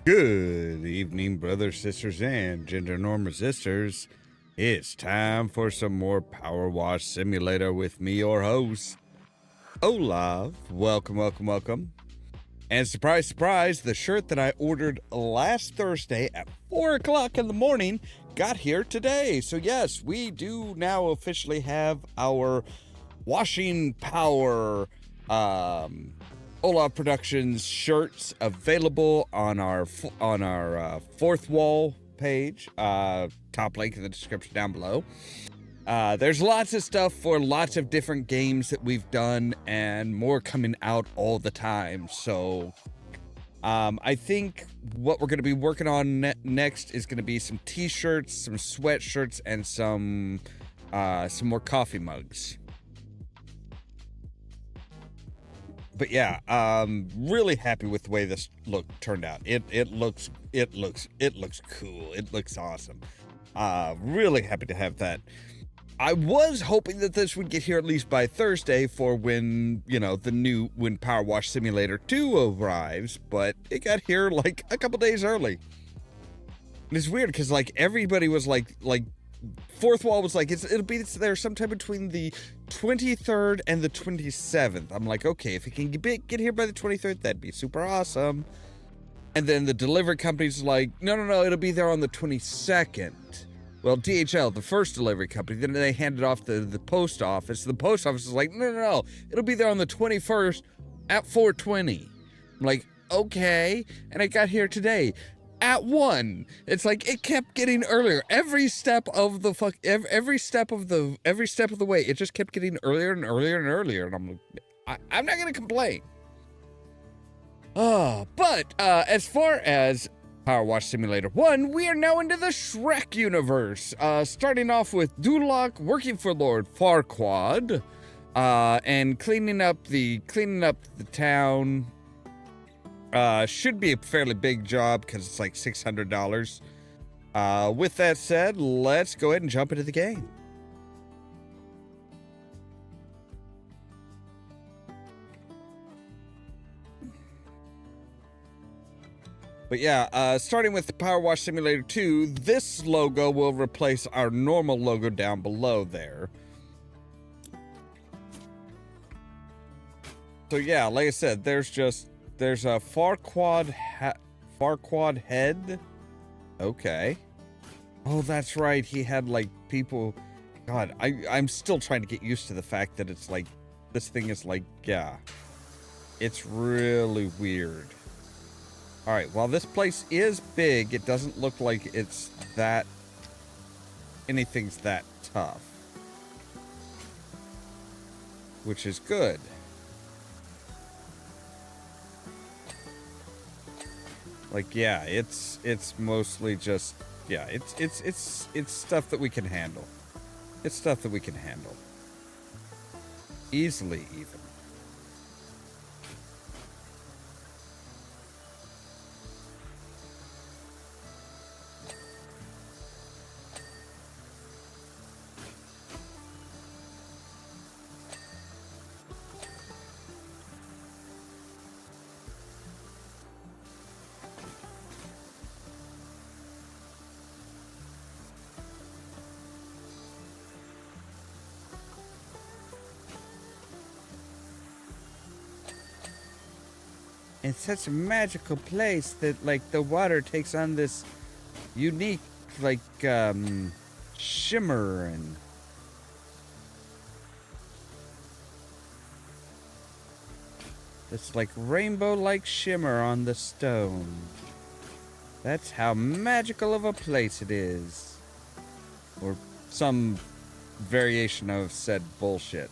Good evening, brothers, sisters, and gender norm resistors. It's time for some more Powerwash Simulator with me, your host, Ollamh. Welcome, welcome, welcome. And surprise, surprise, the shirt that I ordered last Thursday at 4 o'clock in the morning got here today. So yes, we do now officially have our washing power Ollamh Productions shirts available on our fourth wall page. Top link in the description down below. There's lots of stuff for lots of different games that we've done, and more coming out all the time. So I think what we're going to be working on next is going to be some t-shirts, some sweatshirts, and some more coffee mugs. But yeah, really happy with the way this turned out. It looks cool. It looks awesome. Really happy to have that. I was hoping that this would get here at least by Thursday for when, when Powerwash Simulator 2 arrives, but it got here like a couple days early. And it's weird because like everybody was like fourth wall was like, it'll be there sometime between the 23rd and the 27th. I'm like, okay, if it can get here by the 23rd, that'd be super awesome. And then the delivery company's like, no, it'll be there on the 22nd. Well, DHL, the first delivery company, then they handed off the post office. The post office is like, no, it'll be there on the 21st at 4:20. I'm like, okay. And it got here today at 1. It's like it kept getting earlier. Every step of the way, it just kept getting earlier and earlier and earlier. And I'm not gonna complain. But as far as Powerwash Simulator 1, we are now into the Shrek universe. Starting off with Duloc working for Lord Farquaad, and cleaning up the town. Should be a fairly big job because it's like $600. With that said, let's go ahead and jump into the game. But yeah, starting with the Powerwash Simulator 2, this logo will replace our normal logo down below there. So yeah, like I said, there's a Farquaad head. Okay. Oh, that's right. He had like people. God, I'm still trying to get used to the fact that it's like this thing is like, yeah, it's really weird. All right, while this place is big, it doesn't look like anything's that tough, which is good. Like, yeah, it's mostly just, yeah, it's stuff that we can handle. It's stuff that we can handle easily, even. It's such a magical place that, like, the water takes on this unique, like, shimmer and... It's like rainbow-like shimmer on the stone. That's how magical of a place it is. Or some variation of said bullshit.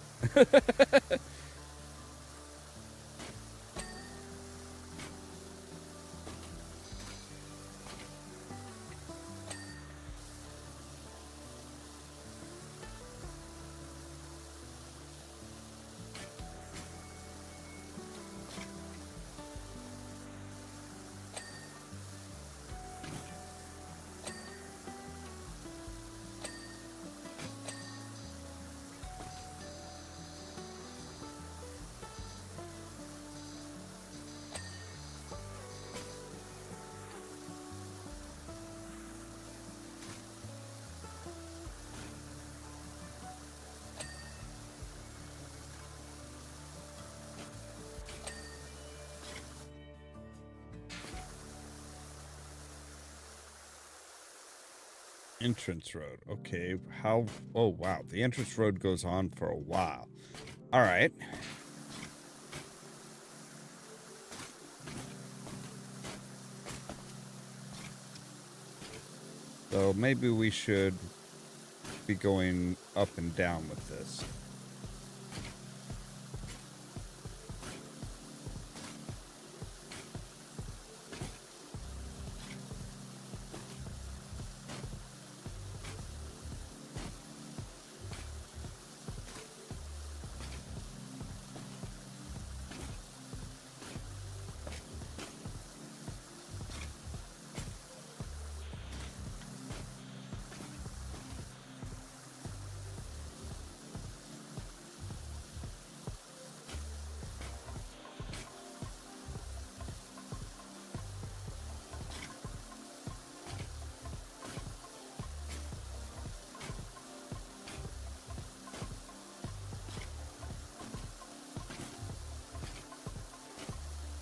Entrance road. Okay, how... Oh, wow. The entrance road goes on for a while. All right. So maybe we should be going up and down with this.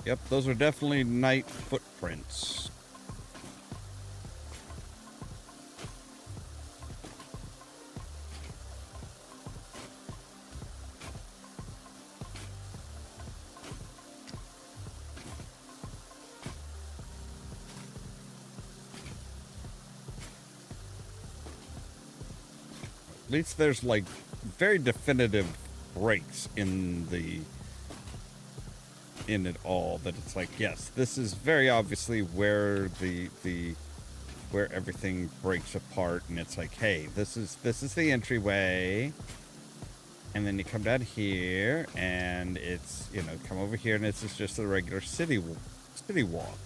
Yep, those are definitely night footprints. At least there's like very definitive breaks in it all, that it's like, yes, this is very obviously where where everything breaks apart, and it's like, hey, this is the entryway, and then you come down here, and it's, you know, come over here, and this is just a regular city walk.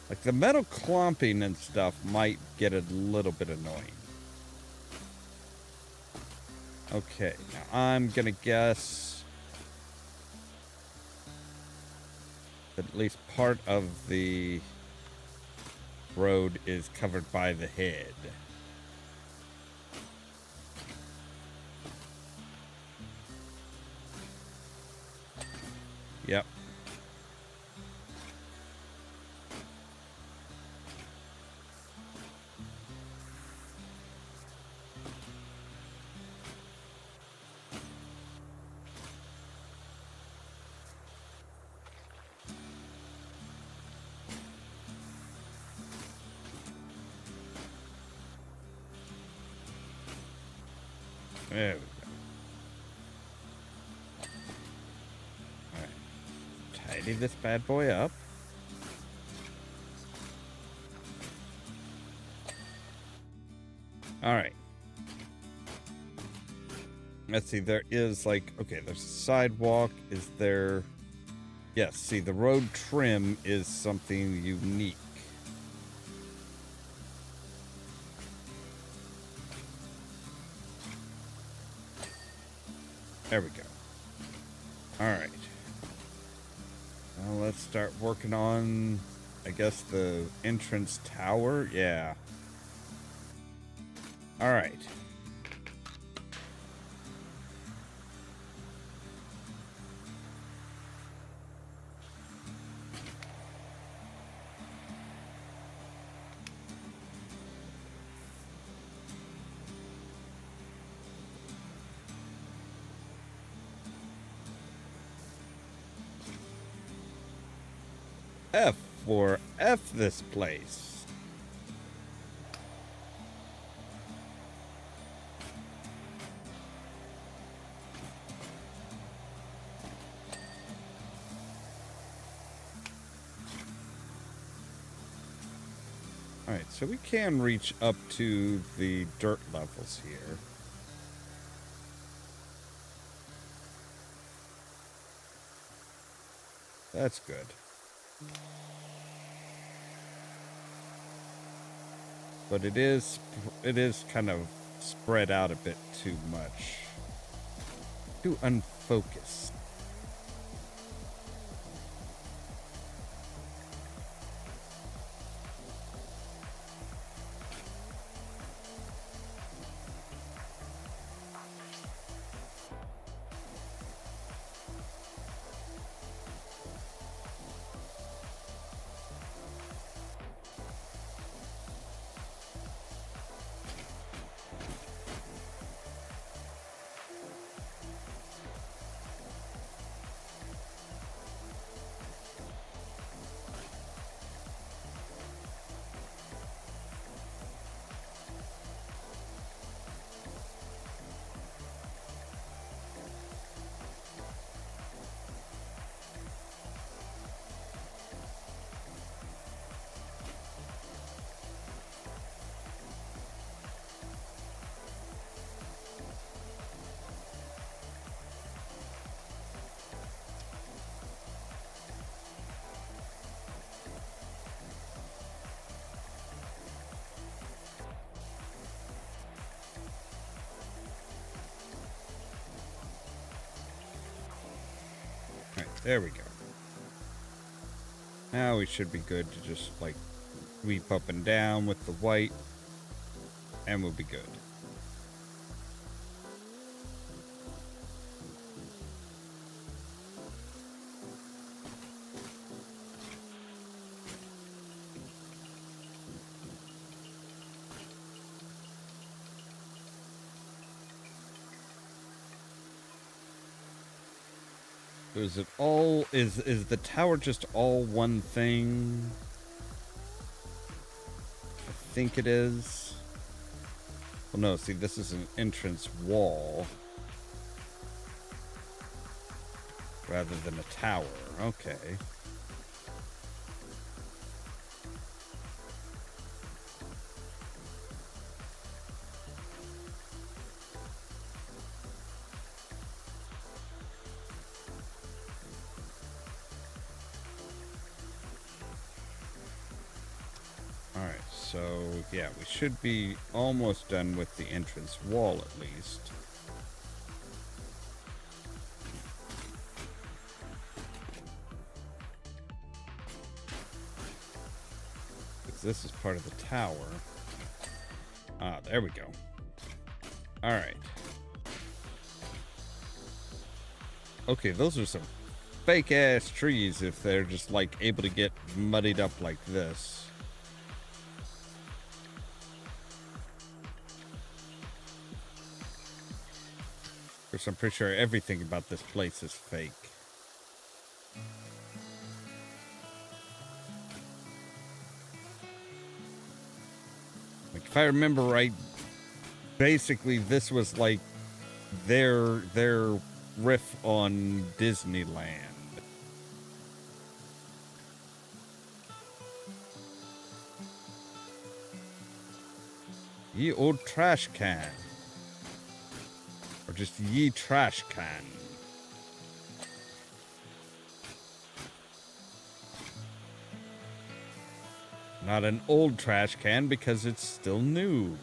Like the metal clumping and stuff might get a little bit annoying. Okay, now I'm gonna guess that at least part of the road is covered by the head. Yep. There we go. All right. Tidy this bad boy up. All right. Let's see, there is like, okay, there's a sidewalk. Is there... Yes, see, the road trim is something unique. There we go. All right. Well, let's start working on, I guess, the entrance tower. Yeah. All right. F for F this place. All right, so we can reach up to the dirt levels here. That's good. But it is kind of spread out a bit too much. Too unfocused. There we go. Now we should be good to just, like, sweep up and down with the white, and we'll be good. Is it all, is the tower just all one thing? I think it is. Well, no, see, this is an entrance wall rather than a tower. Okay. Alright, so yeah, we should be almost done with the entrance wall at least. Because this is part of the tower. Ah, there we go. Alright. Okay, those are some fake ass trees if they're just like able to get muddied up like this. Of course, I'm pretty sure everything about this place is fake. Like, if I remember right, basically this was like their riff on Disneyland. Ye old trash can. Or just ye trash can. Not an old trash can because it's still new.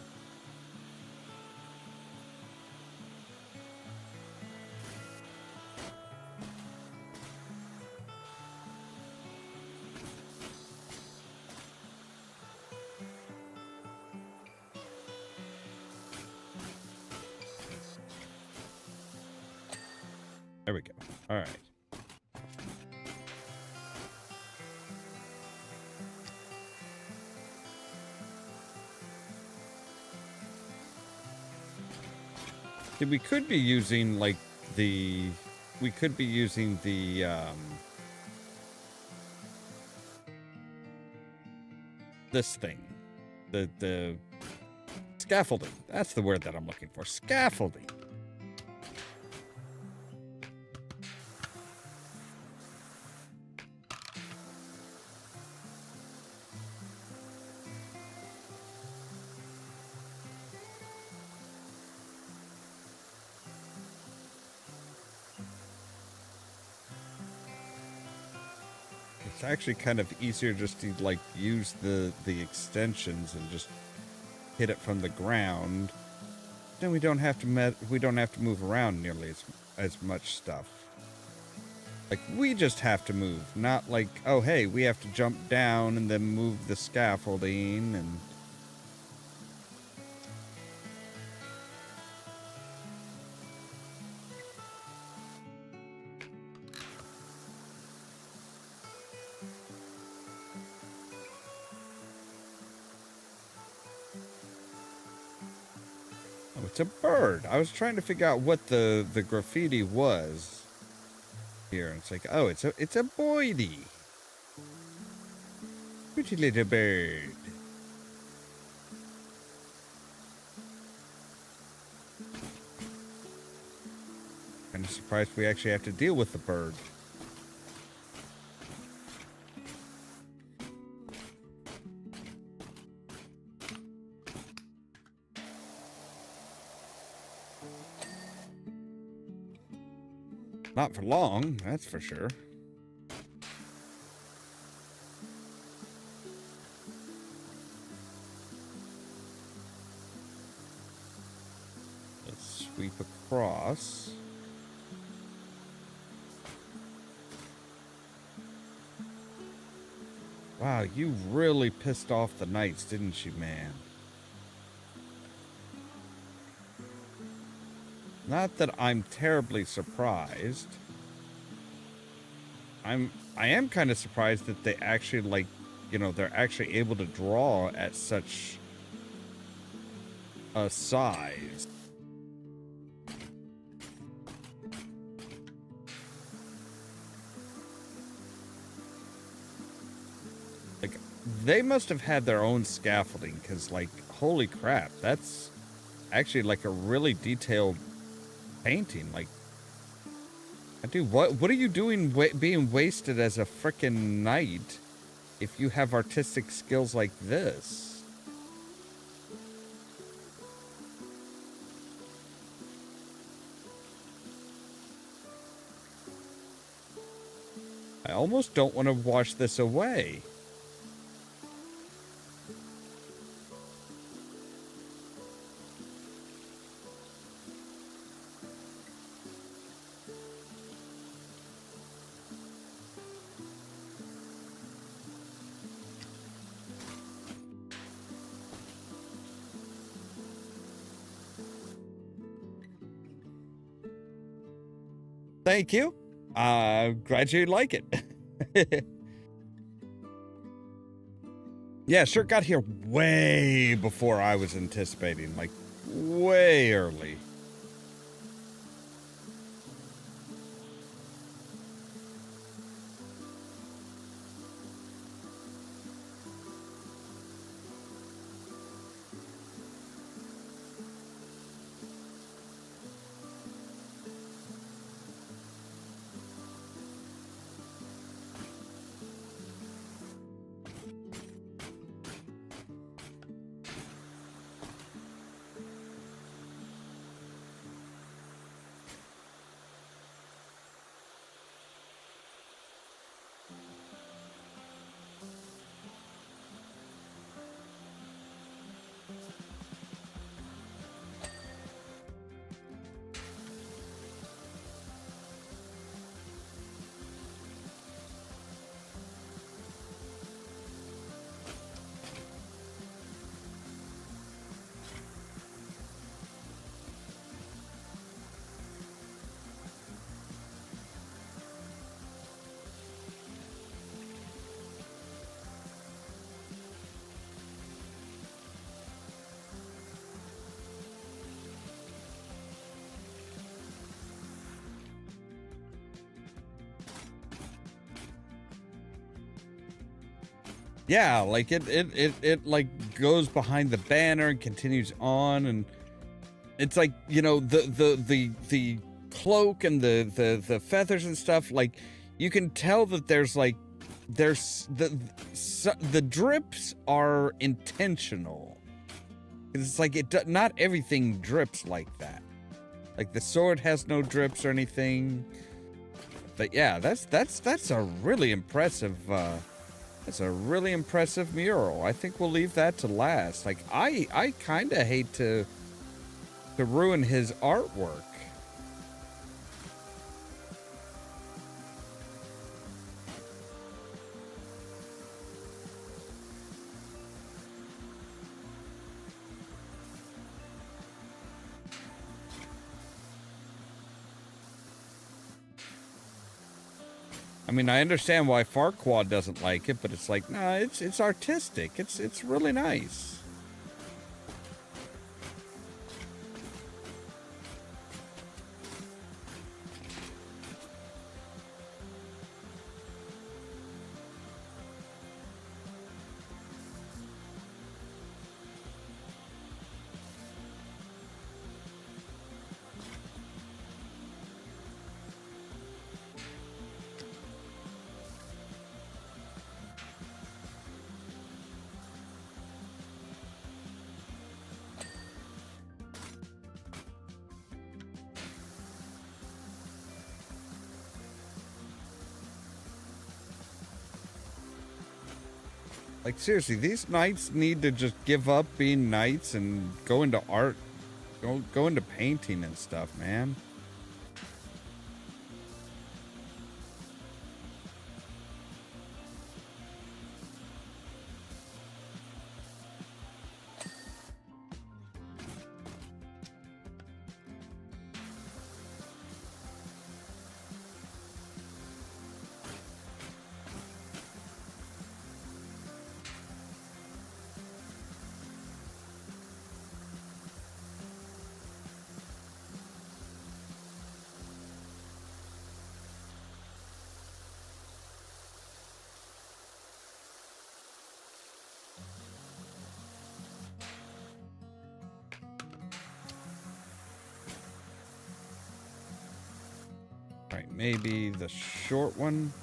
There we go. All right. We could be using like the, we could be using the this thing, the scaffolding. That's the word that I'm looking for. Scaffolding. It's actually kind of easier just to like use the extensions and just hit it from the ground. Then we don't have to move around nearly as much stuff. Like, we just have to move, not like, oh hey, we have to jump down and then move the scaffolding and oh, it's a bird. I was trying to figure out what the graffiti was here. It's like, oh, it's a boydie. Pretty little bird. Kind of surprised we actually have to deal with the bird. Not for long, that's for sure. Let's sweep across. Wow, you really pissed off the knights, didn't you, man? Not that I'm terribly surprised. I am kind of surprised that they actually, like, you know, they're actually able to draw at such a size. Like, they must have had their own scaffolding, because, like, holy crap, that's actually, like, a really detailed painting. Like, dude, what are you doing being wasted as a frickin' knight if you have artistic skills like this? I almost don't want to wash this away. Thank you. Glad you like it. Yeah, sure got here way before I was anticipating, like way early. Yeah, like it like goes behind the banner and continues on, and it's like, you know, the cloak and the feathers and stuff, like you can tell that there's like the drips are intentional. It's like not everything drips like that. Like the sword has no drips or anything. But yeah, that's a really impressive that's a really impressive mural. I think we'll leave that to last. Like I kind of hate to ruin his artwork. I mean, I understand why Farquaad doesn't like it, but it's like, nah, it's artistic. It's really nice. Like, seriously, these knights need to just give up being knights and go into art, go into painting and stuff, man. right, maybe the short one.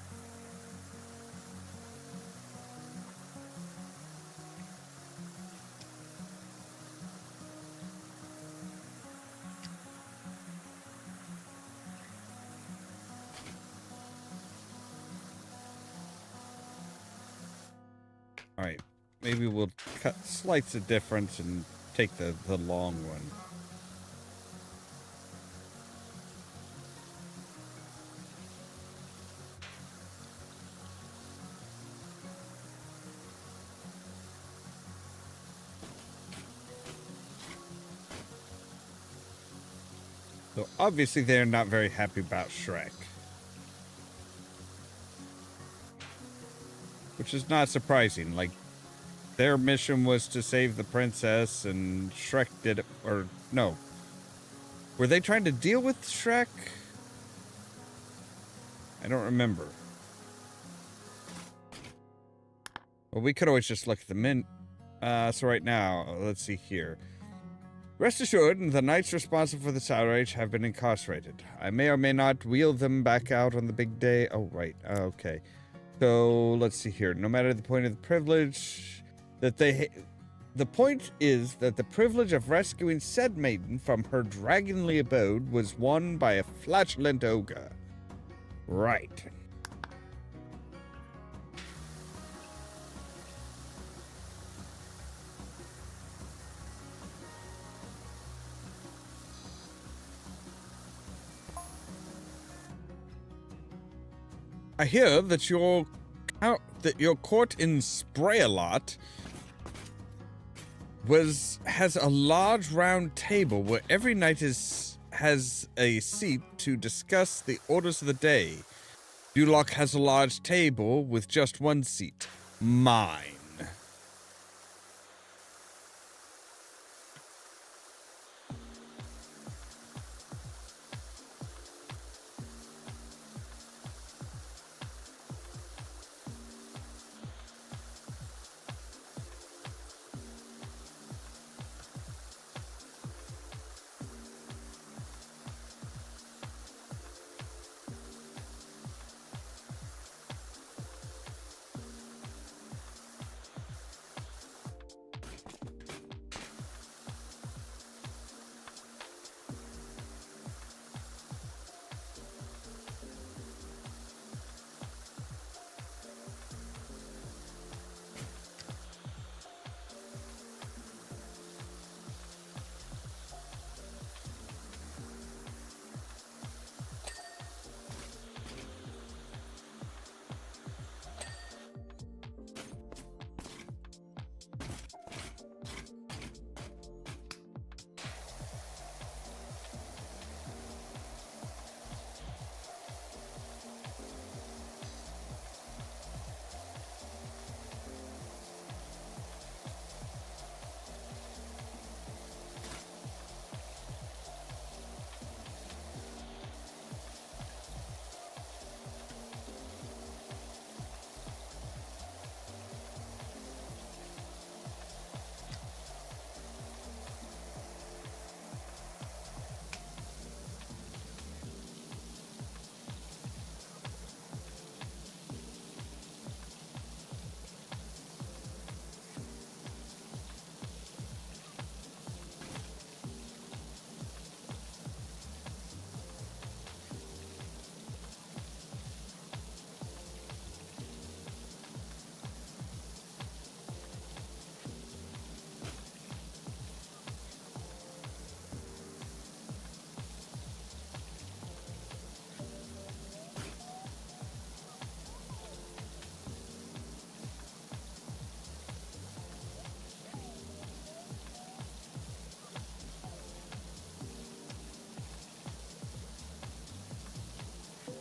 All right, maybe we'll cut slice the difference and take the long one. So obviously they're not very happy about Shrek. Which is not surprising. Like, their mission was to save the princess, and Shrek did it. Or, no. Were they trying to deal with Shrek? I don't remember. Well, we could always just look at the min. So right now, let's see here. Rest assured, the knights responsible for this outrage have been incarcerated. I may or may not wheel them back out on the big day. Oh, right. Okay. So, let's see here. No matter the point of the privilege that they... The point is that the privilege of rescuing said maiden from her dragonly abode was won by a flatulent ogre. Right. I hear that your court in Sprayalot has a large round table where every knight has a seat to discuss the orders of the day. Duloc has a large table with just one seat. Mine.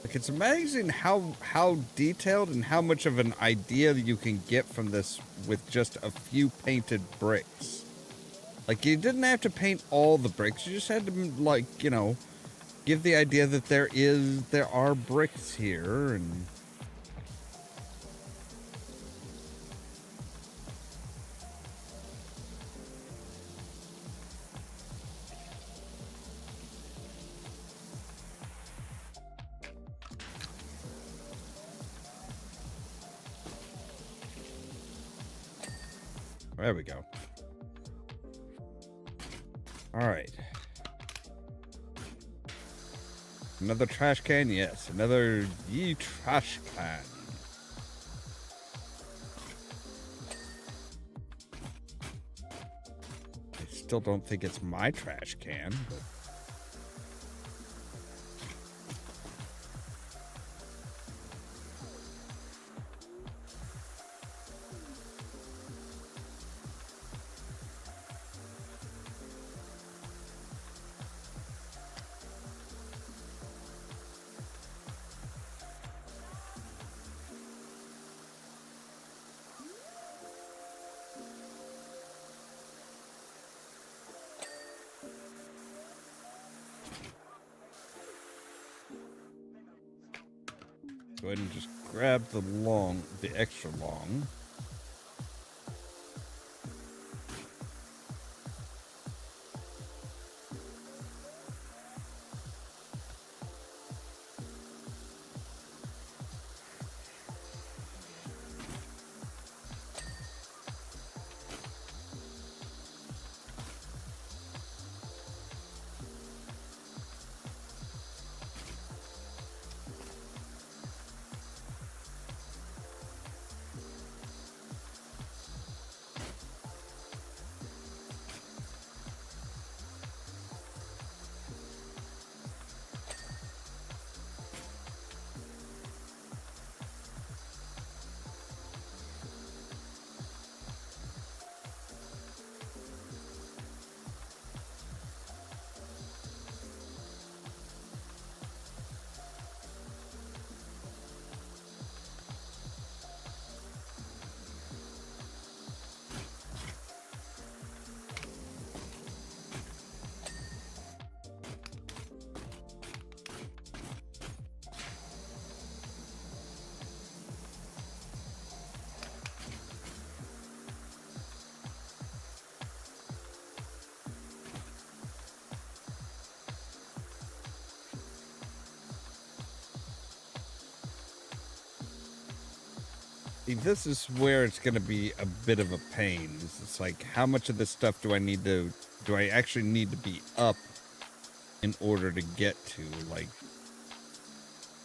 Like, it's amazing how detailed and how much of an idea you can get from this with just a few painted bricks. Like, you didn't have to paint all the bricks. You just had to, like, you know, give the idea that there are bricks here, and There we go. All right. Another trash can? Yes. Another trash can. I still don't think it's my trash can, but... Go ahead and just grab the extra long. This is where it's going to be a bit of a pain. It's like, how much of this stuff do I actually need to be up in order to get to? Like,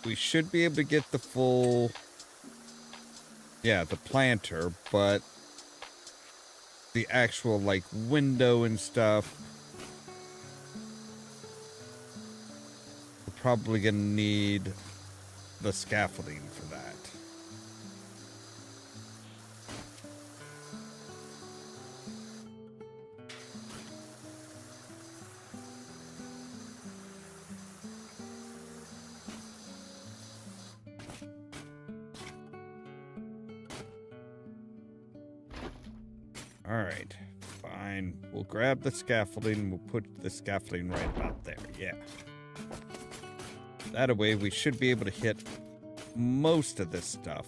we should be able to get the full, the planter, but the actual, like, window and stuff, we're probably going to need the scaffolding for that. All right, fine. We'll grab the scaffolding. We'll put the scaffolding right about there. Yeah. That way, we should be able to hit most of this stuff.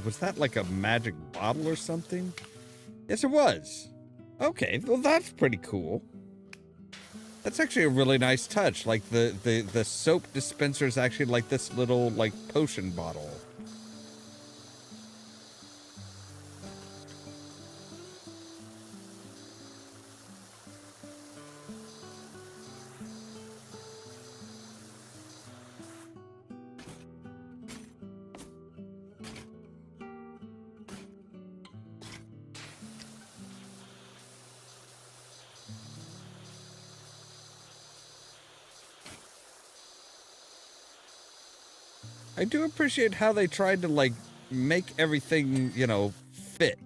Was that like a magic bottle or something? Yes, it was. Okay, well, that's pretty cool. That's actually a really nice touch. Like, the soap dispenser is actually like this little, like, potion bottle. I do appreciate how they tried to, like, make everything, you know, fit.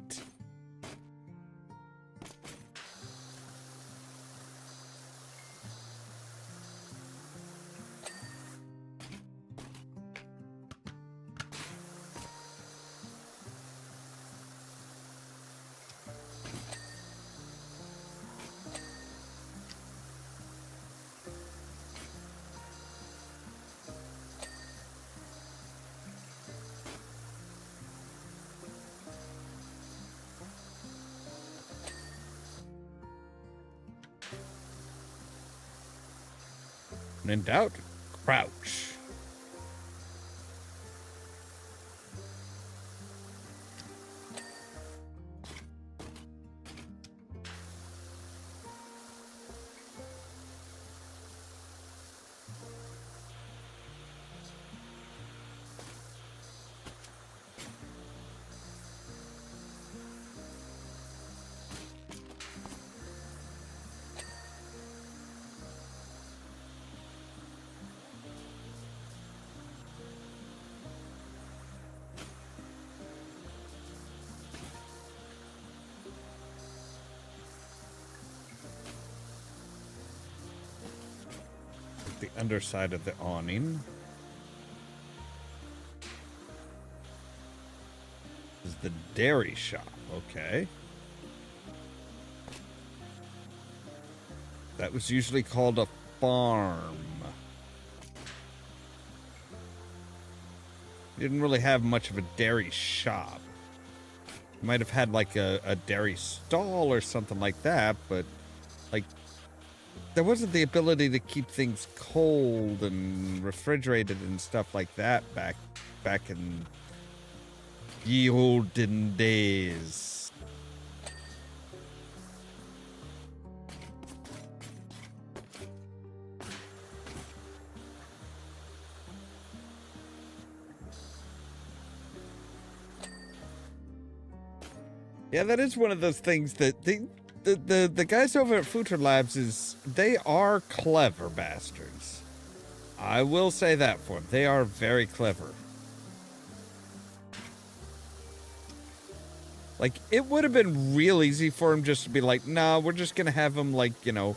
When in doubt, crouch. The underside of the awning is the dairy shop. Okay. That was usually called a farm. You didn't really have much of a dairy shop. You might have had like a dairy stall or something like that, but like there wasn't the ability to keep things cold and refrigerated and stuff like that back in ye olden days. Yeah, that is one of those things that the guys over at Future Labs they are clever bastards. I will say that for them. They are very clever. Like, it would have been real easy for him just to be like, nah, we're just gonna have him, like, you know,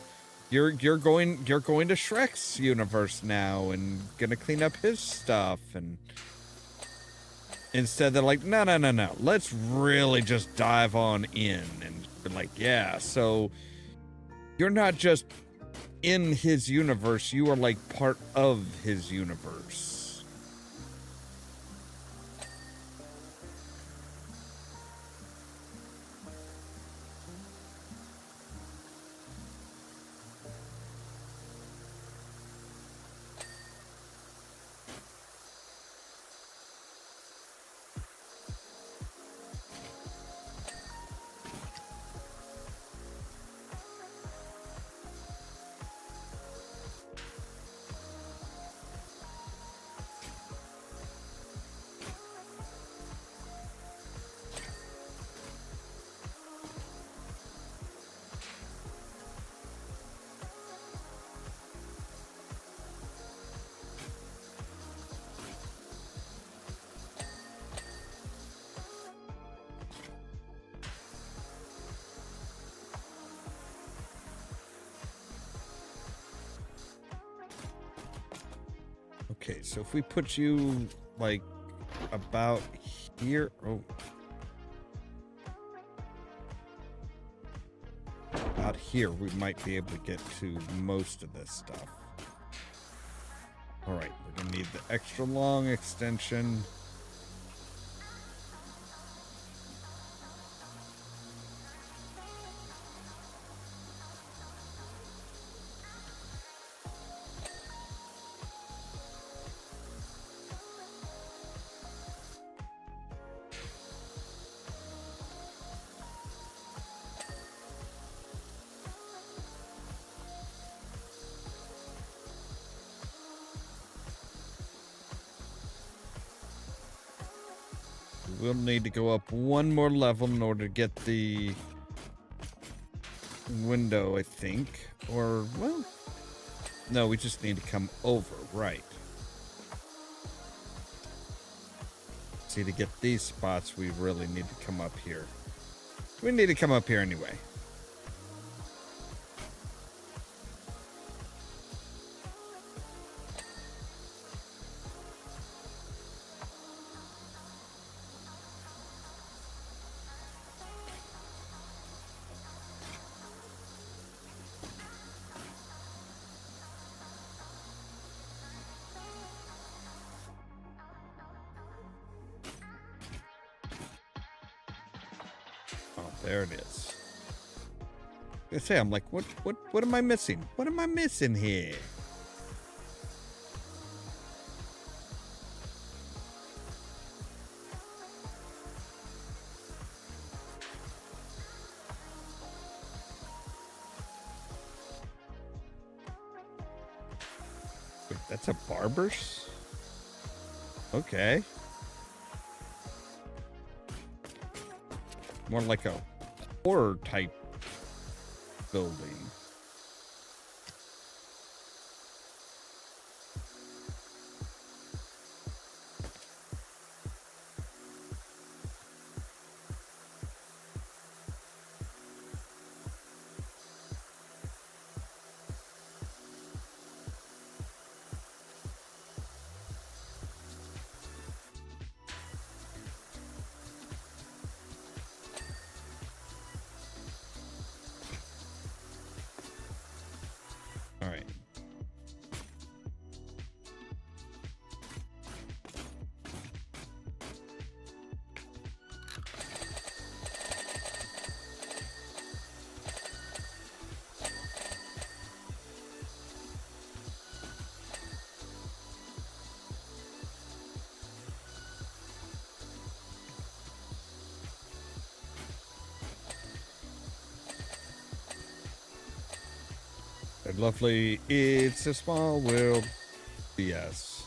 you're going to Shrek's universe now and gonna clean up his stuff, and instead they're like, no, let's really just dive on in and be like, yeah, so you're not just in his universe, you are like part of his universe. Okay, so if we put you, like, about here... Oh. About here, we might be able to get to most of this stuff. Alright, we're gonna need the extra long extension. We'll need to go up one more level in order to get the window, I think. Or, well, no, we just need to come over, right. see, to get these spots, we really need to come up here. We need to come up here anyway. There it is. I say, I'm like, what am I missing? What am I missing here? Wait, that's a barber's? Okay. More like a horror type building. All right. Lovely. It's a small world. Yes.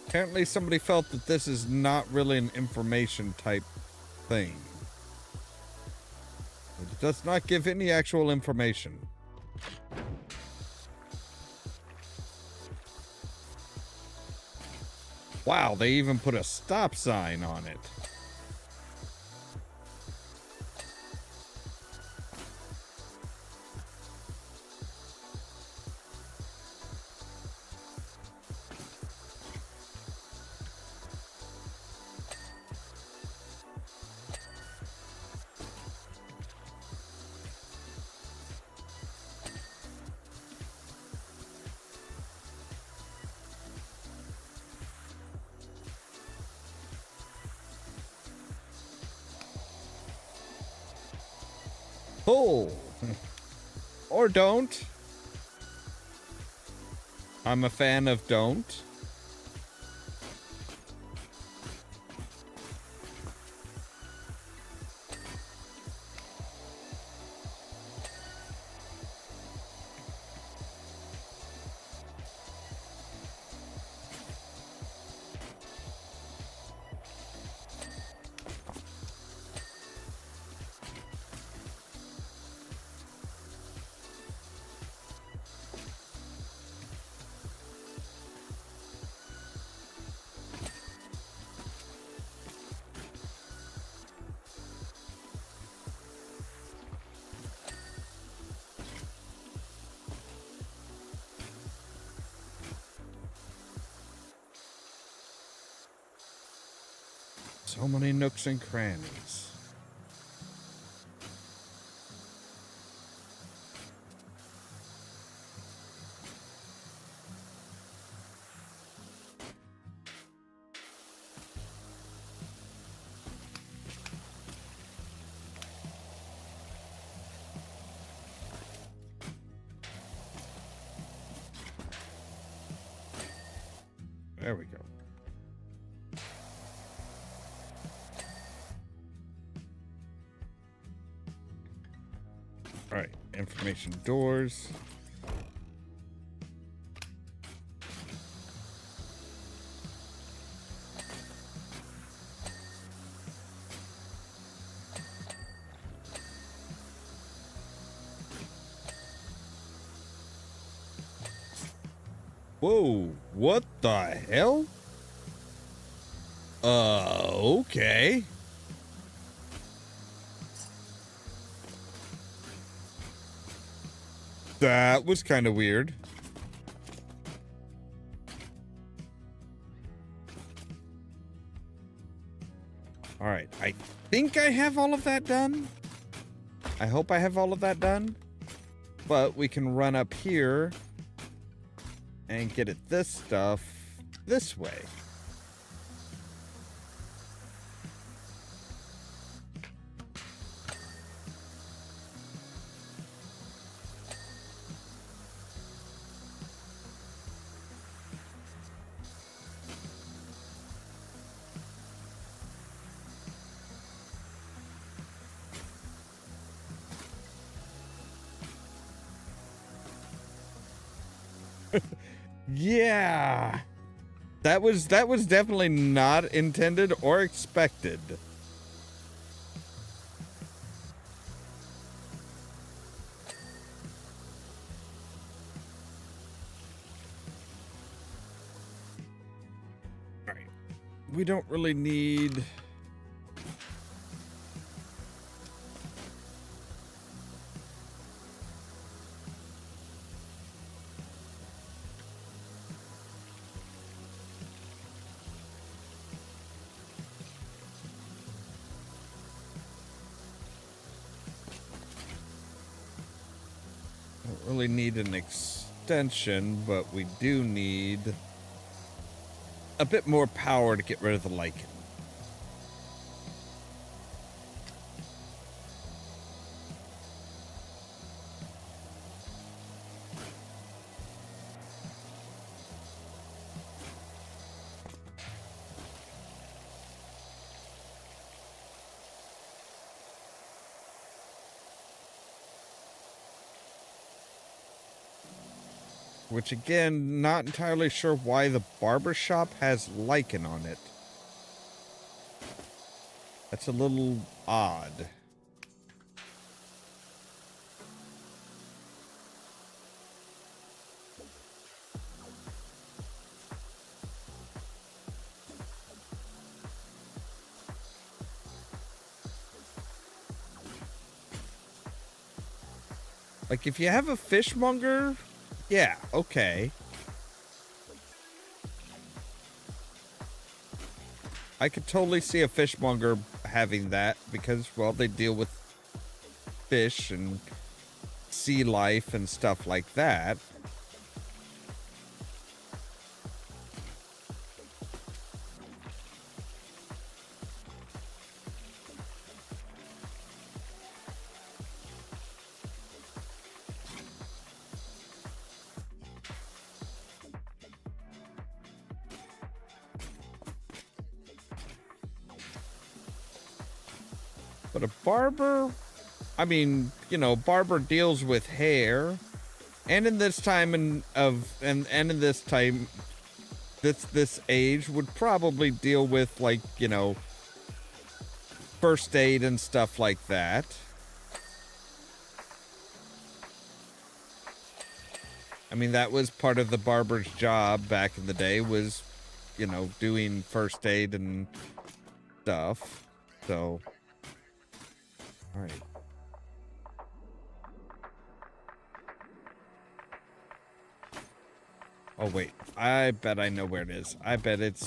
Apparently somebody felt that this is not really an information type thing. It does not give any actual information. Wow, they even put a stop sign on it. Oh, or don't. I'm a fan of don't. So many nooks and crannies. There we go. All right, information doors. Whoa, what the hell? Okay. That was kind of weird. All right, I think I have all of that done. I hope I have all of that done. But we can run up here and get at this stuff this way. Yeah. That was definitely not intended or expected. All right. We don't really need an extension, but we do need a bit more power to get rid of the lichen. Which, again, not entirely sure why the barber shop has lichen on it. That's a little odd. Like, if you have a fishmonger, yeah, okay. I could totally see a fishmonger having that because, well, they deal with fish and sea life and stuff like that. But a barber, I mean, you know, barber deals with hair, and in this time and in this time, this age would probably deal with, like, you know, first aid and stuff like that. I mean, that was part of the barber's job back in the day, was, you know, doing first aid and stuff. So, all right. Oh, wait. I bet I know where it is. I bet the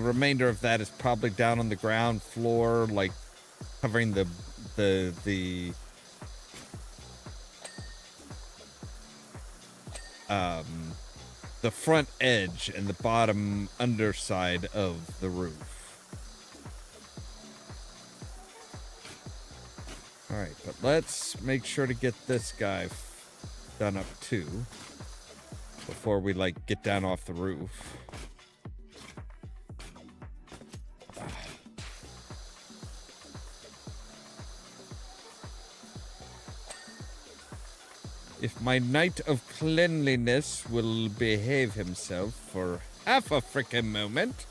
remainder of that is probably down on the ground floor, like covering the front edge and the bottom underside of the roof. All right, but let's make sure to get this guy done up too before we, like, get down off the roof. If my knight of cleanliness will behave himself for half a frickin' moment.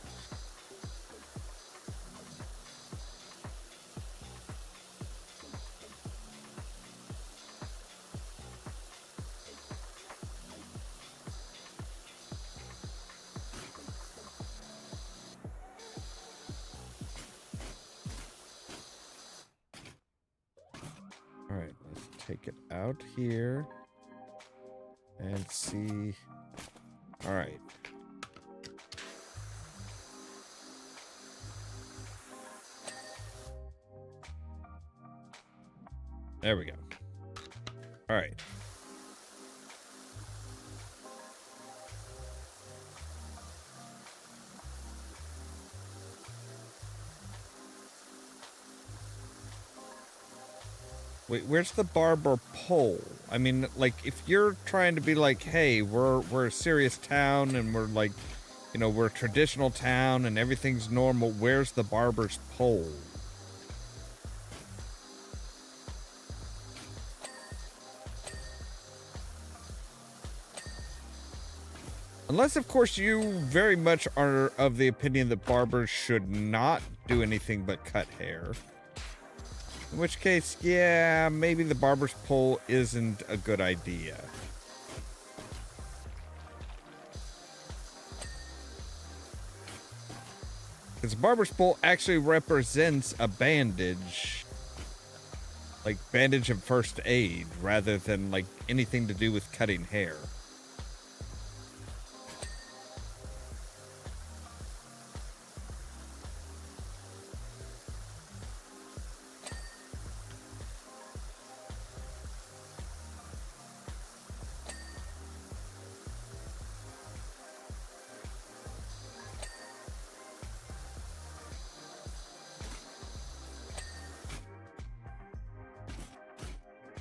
All right, let's take it out here and see. All right. There we go. All right. Wait, where's the barber pole? I mean, like, if you're trying to be like, hey, we're a serious town and we're like, you know, we're a traditional town and everything's normal, where's the barber's pole? Unless, of course, you very much are of the opinion that barbers should not do anything but cut hair. In which case, yeah, maybe the barber's pole isn't a good idea. Because barber's pole actually represents a bandage. Like bandage of first aid, rather than like anything to do with cutting hair.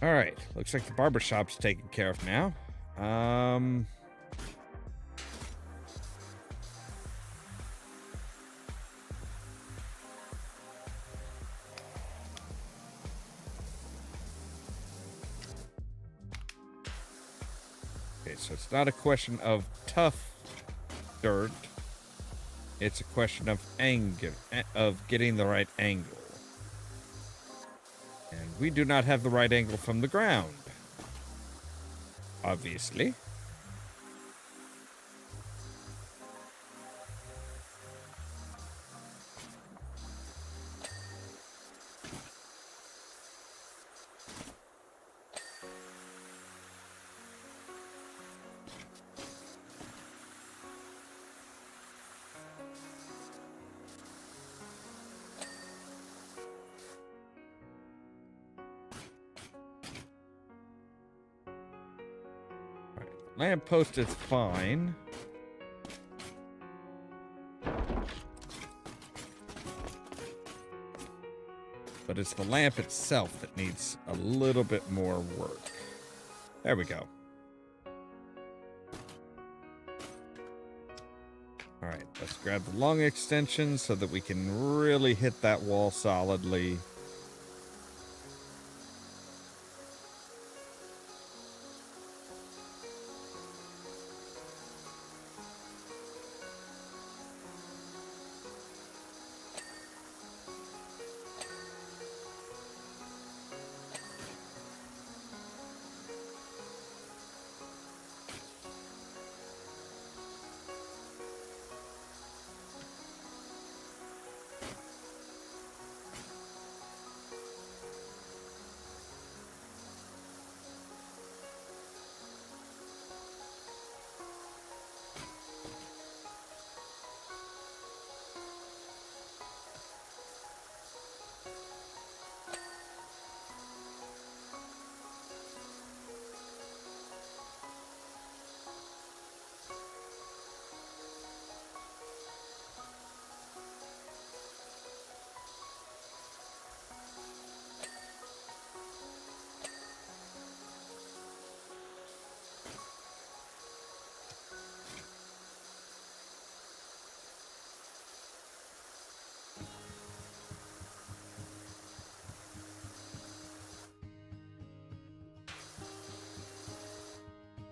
All right, looks like the barber shop's taken care of now. Okay, so it's not a question of tough dirt. It's a question of getting the right angle. And we do not have the right angle from the ground. Obviously. Lamppost is fine. But it's the lamp itself that needs a little bit more work. There we go. Alright, let's grab the long extension so that we can really hit that wall solidly.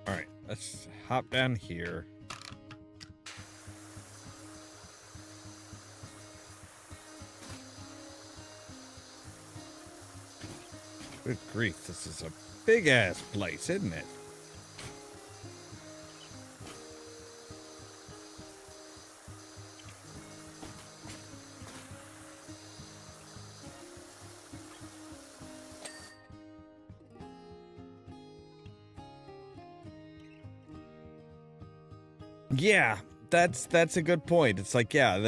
Alright, let's hop down here. Good grief, this is a big-ass place, isn't it? Yeah, that's a good point. It's like, yeah,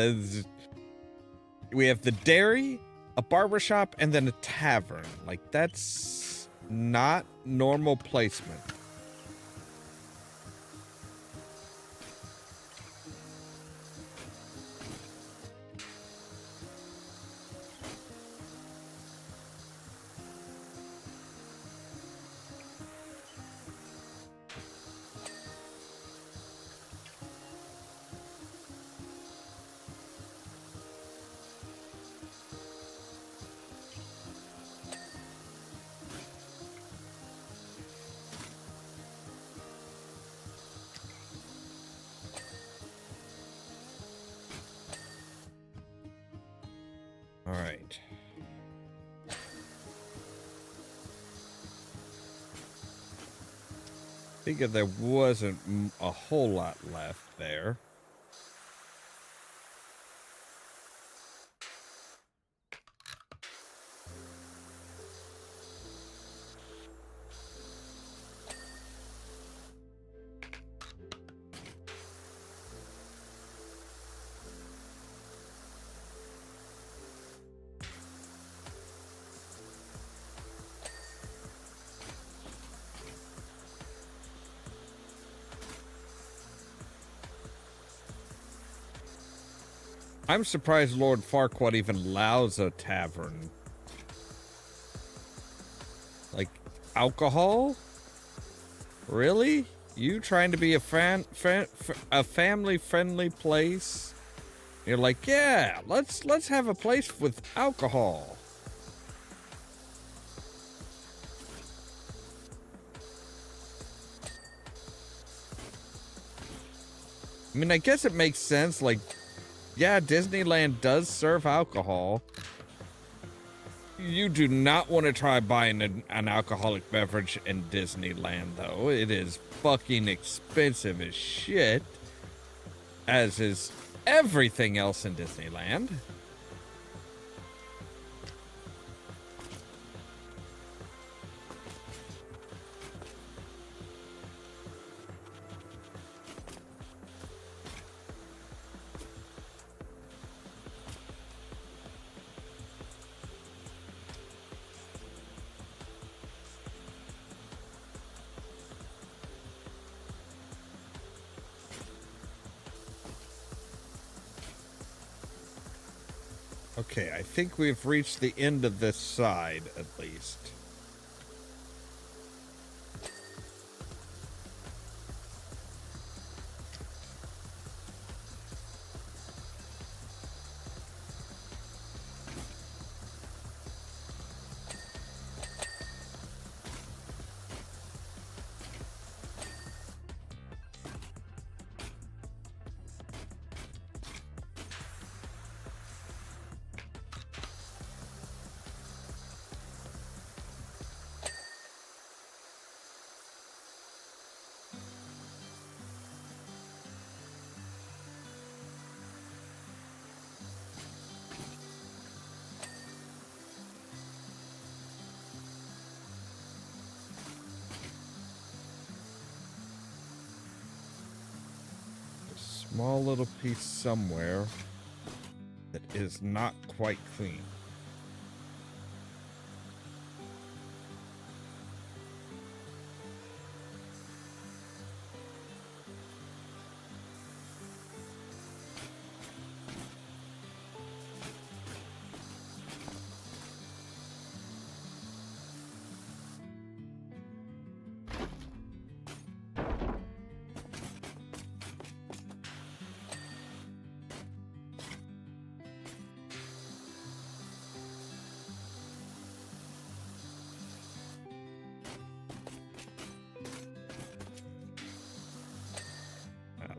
we have the dairy, a barbershop, and then a tavern. Like, that's not normal placement. All right. Figured there wasn't a whole lot left there. I'm surprised Lord Farquaad even allows a tavern. Like, alcohol? Really? You trying to be a family-friendly place? You're like, yeah, let's have a place with alcohol. I mean, I guess it makes sense. Like, yeah, Disneyland does serve alcohol. You do not want to try buying an alcoholic beverage in Disneyland, though. It is fucking expensive as shit, as is everything else in Disneyland. Okay, I think we've reached the end of this side, at least. Small little piece somewhere that is not quite clean.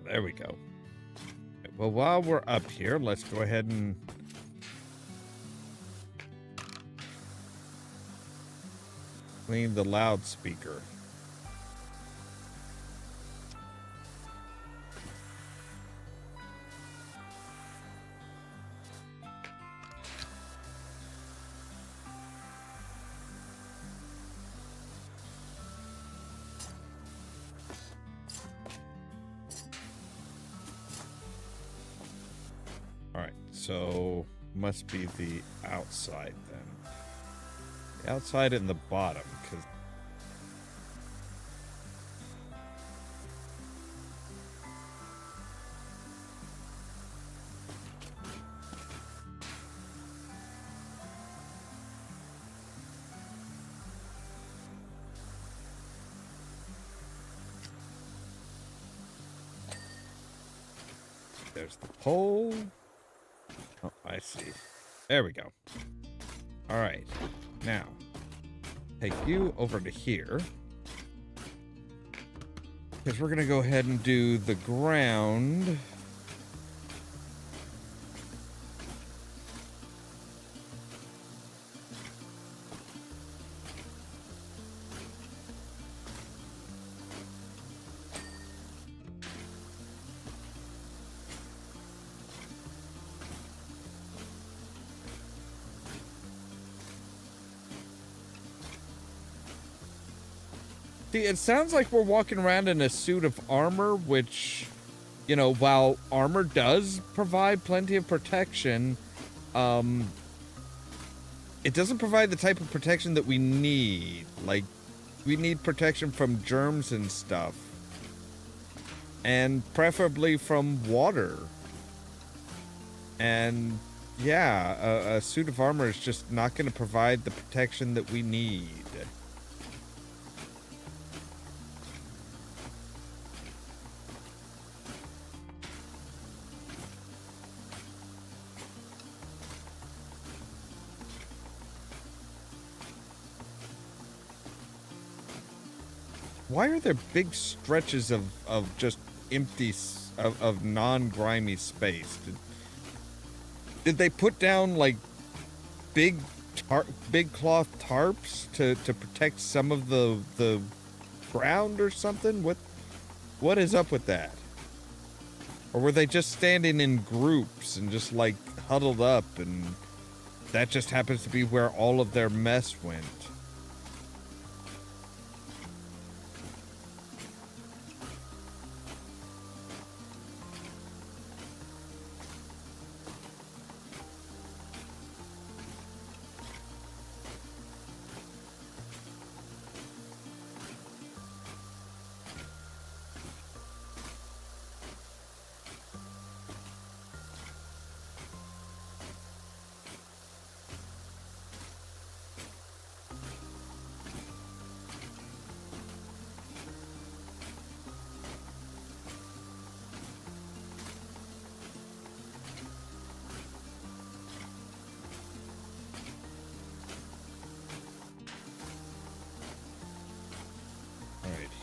There we go. Well, while we're up here, let's go ahead and clean the loudspeaker. So must be the outside then. The outside and the bottom, because there's the pole. Oh, I see. There we go. All right. Now, take you over to here. Because we're going to go ahead and do the ground. See, it sounds like we're walking around in a suit of armor, which, you know, while armor does provide plenty of protection, it doesn't provide the type of protection that we need. Like, we need protection from germs and stuff. And preferably from water. And, yeah, a suit of armor is just not going to provide the protection that we need. Why are there big stretches of just empty, of non-grimy space? Did they put down, like, big cloth tarps to protect some of the ground or something? What is up with that? Or were they just standing in groups and just, like, huddled up, and that just happens to be where all of their mess went?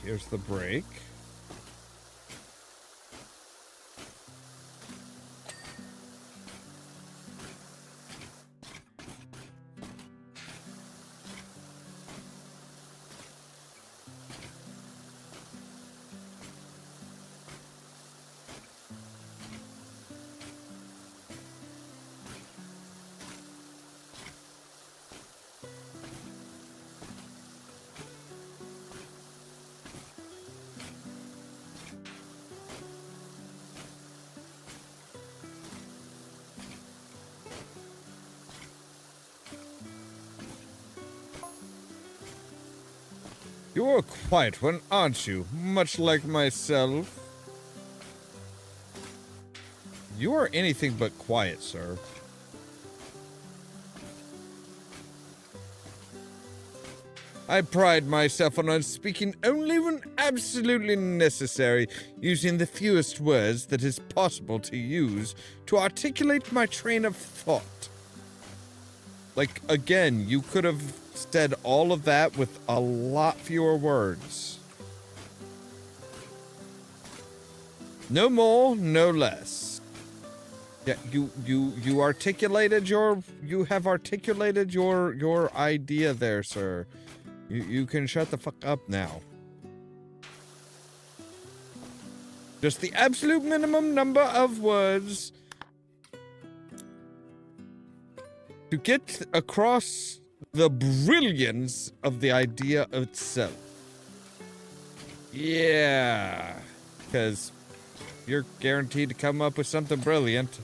Here's the break. You're a quiet one, aren't you? Much like myself. You are anything but quiet, sir. I pride myself on speaking only when absolutely necessary, using the fewest words that is possible to use to articulate my train of thought. Like, again, you could have said all of that with a lot fewer words. No more, no less. Yeah, you articulated you have articulated your idea there, sir. You can shut the fuck up now. Just the absolute minimum number of words to get across the brilliance of the idea itself. Yeah, because you're guaranteed to come up with something brilliant.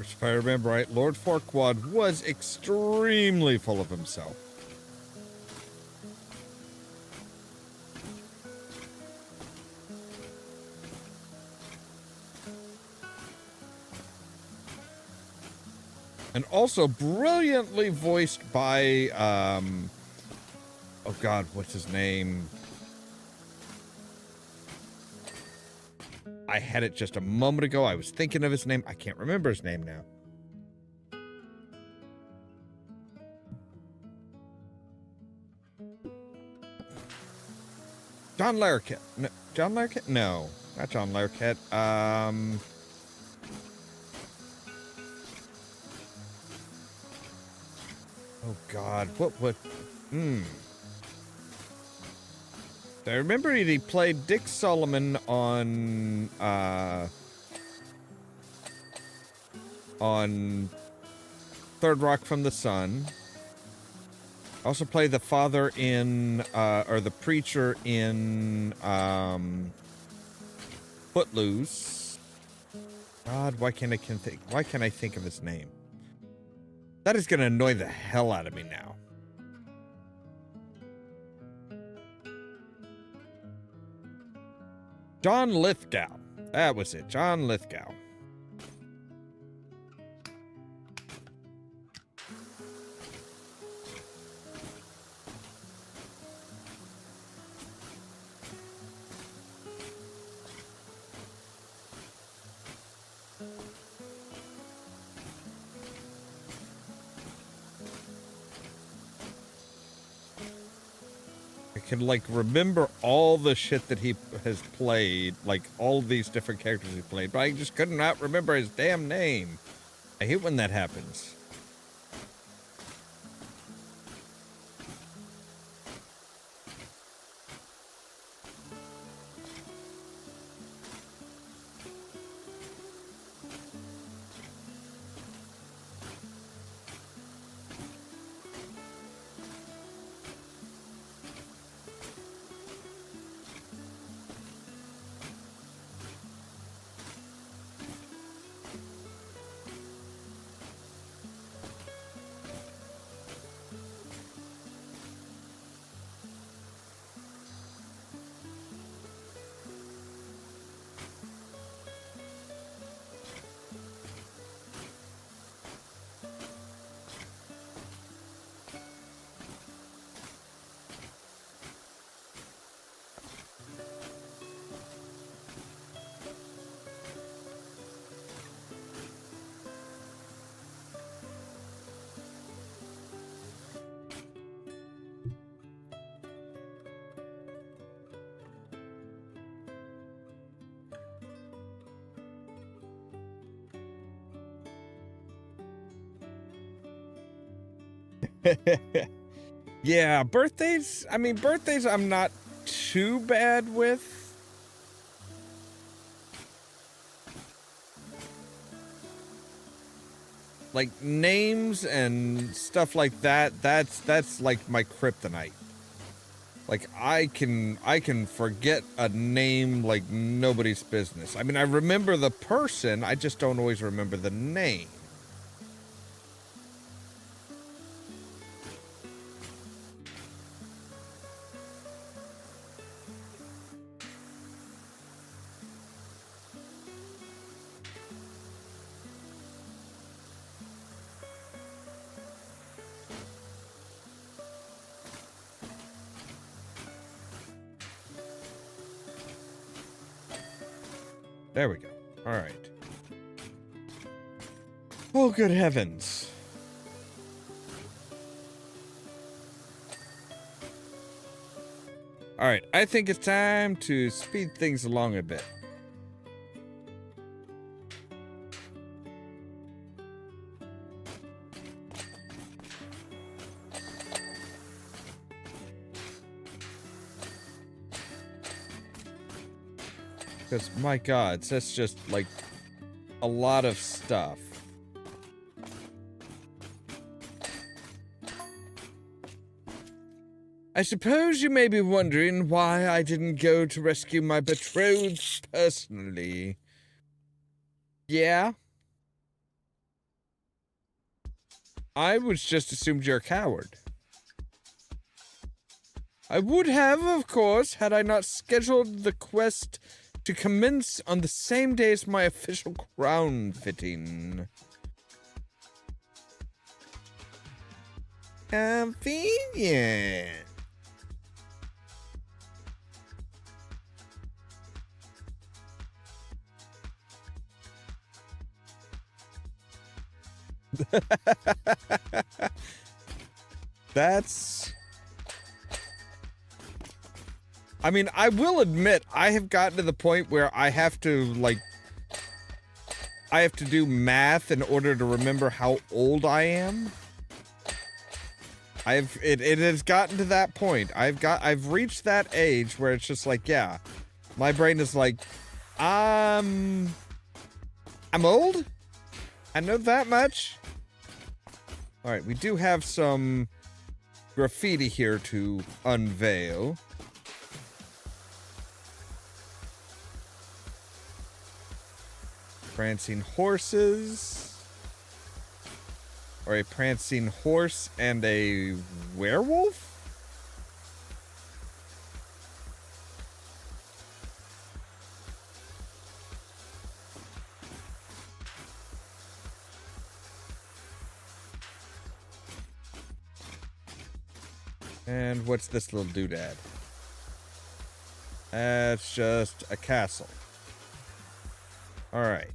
Which, if I remember right, Lord Farquaad was extremely full of himself. And also brilliantly voiced by, oh God, what's his name? I had it just a moment ago. I was thinking of his name. I can't remember his name now. John Larroquette. No, John Larroquette? No, not John Larroquette. Oh God, what? I remember he played Dick Solomon on Third Rock from the Sun. Also played the father in, or the preacher in, Footloose. God, why can't I think of his name? That is gonna annoy the hell out of me now. John Lithgow. That was it. John Lithgow. Can like remember all the shit that he has played, like all these different characters he played, but I just could not remember his damn name. I hate when that happens. Yeah, birthdays, I mean, birthdays I'm not too bad with. Like names and stuff like that, that's like my kryptonite. Like I can forget a name like nobody's business. I mean, I remember the person, I just don't always remember the name. There we go. All right. Oh, good heavens. All right, I think it's time to speed things along a bit. Because, my God, that's just, like, a lot of stuff. I suppose you may be wondering why I didn't go to rescue my betrothed personally. Yeah? I was just assumed you're a coward. I would have, of course, had I not scheduled the quest to commence on the same day as my official crown fitting. Convenient. That's... I mean, I will admit, I have gotten to the point where I have to, like... I have to do math in order to remember how old I am. It has gotten to that point. I've reached that age where it's just like, yeah. My brain is like, I'm old? I know that much. Alright, we do have some graffiti here to unveil. Prancing horses. Or a prancing horse and a werewolf? And what's this little doodad? That's just a castle. Alright.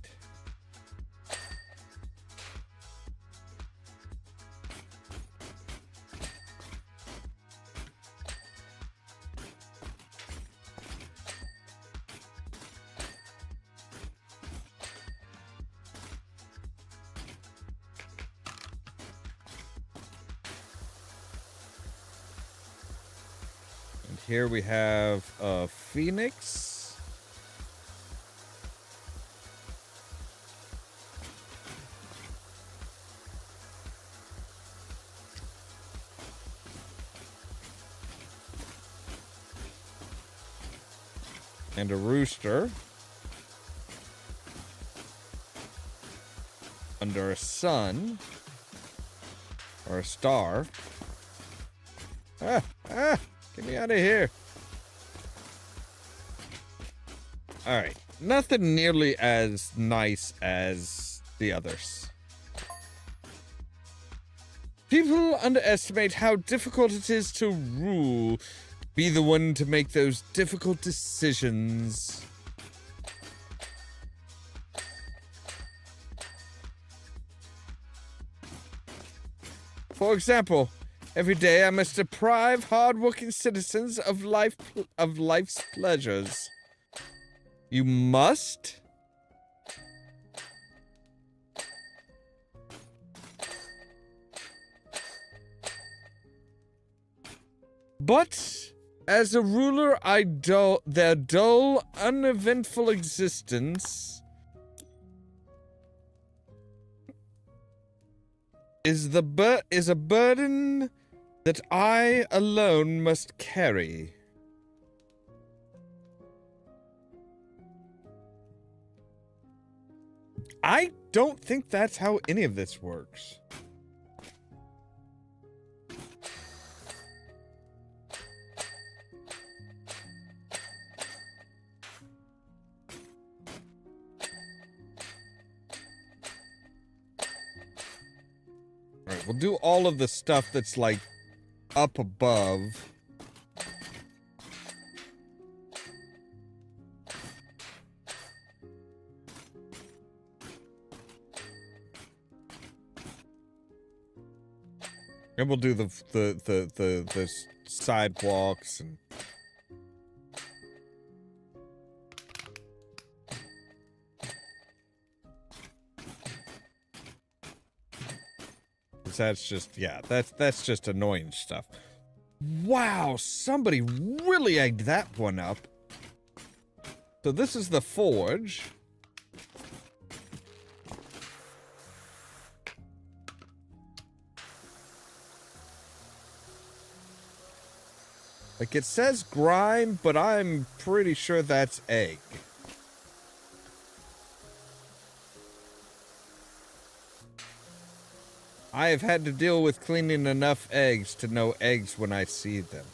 Here we have a phoenix. And a rooster. Under a sun. Or a star. Get me out of here. Alright. Nothing nearly as nice as the others. People underestimate how difficult it is to rule. Be the one to make those difficult decisions. For example, every day I must deprive hard-working citizens of life's pleasures. You must? But as a ruler, their dull, uneventful existence is a burden that I alone must carry. I don't think that's how any of this works. Alright, we'll do all of the stuff that's like up above. And we'll do the sidewalks and that's just, yeah, that's just annoying stuff. Wow, somebody really egged that one up. So this is the forge. Like, it says grime, but I'm pretty sure that's egg. I have had to deal with cleaning enough eggs to know eggs when I see them.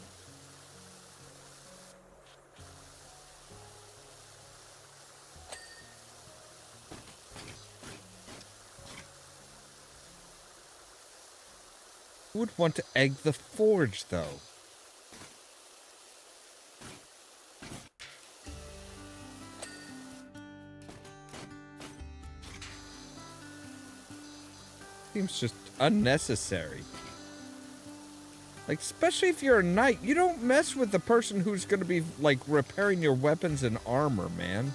Who would want to egg the forge, though? Seems just unnecessary. Like, especially if you're a knight, you don't mess with the person who's going to be, like, repairing your weapons and armor, man.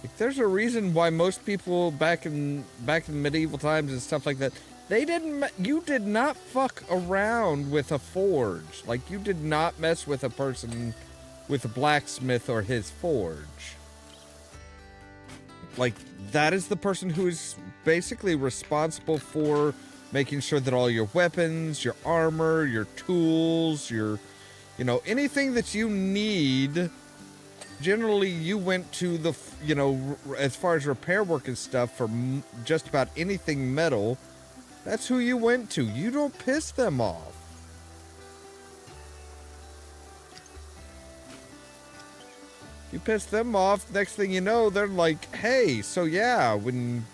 Like, there's a reason why most people back in medieval times and stuff like that, you did not fuck around with a forge. Like, you did not mess with a person with a blacksmith or his forge. Like, that is the person who is basically responsible for making sure that all your weapons, your armor, your tools, your, you know, anything that you need, generally you went to the, you know, as far as repair work and stuff for just about anything metal, that's who you went to. You don't piss them off. You piss them off, next thing you know, they're like, hey, so yeah, when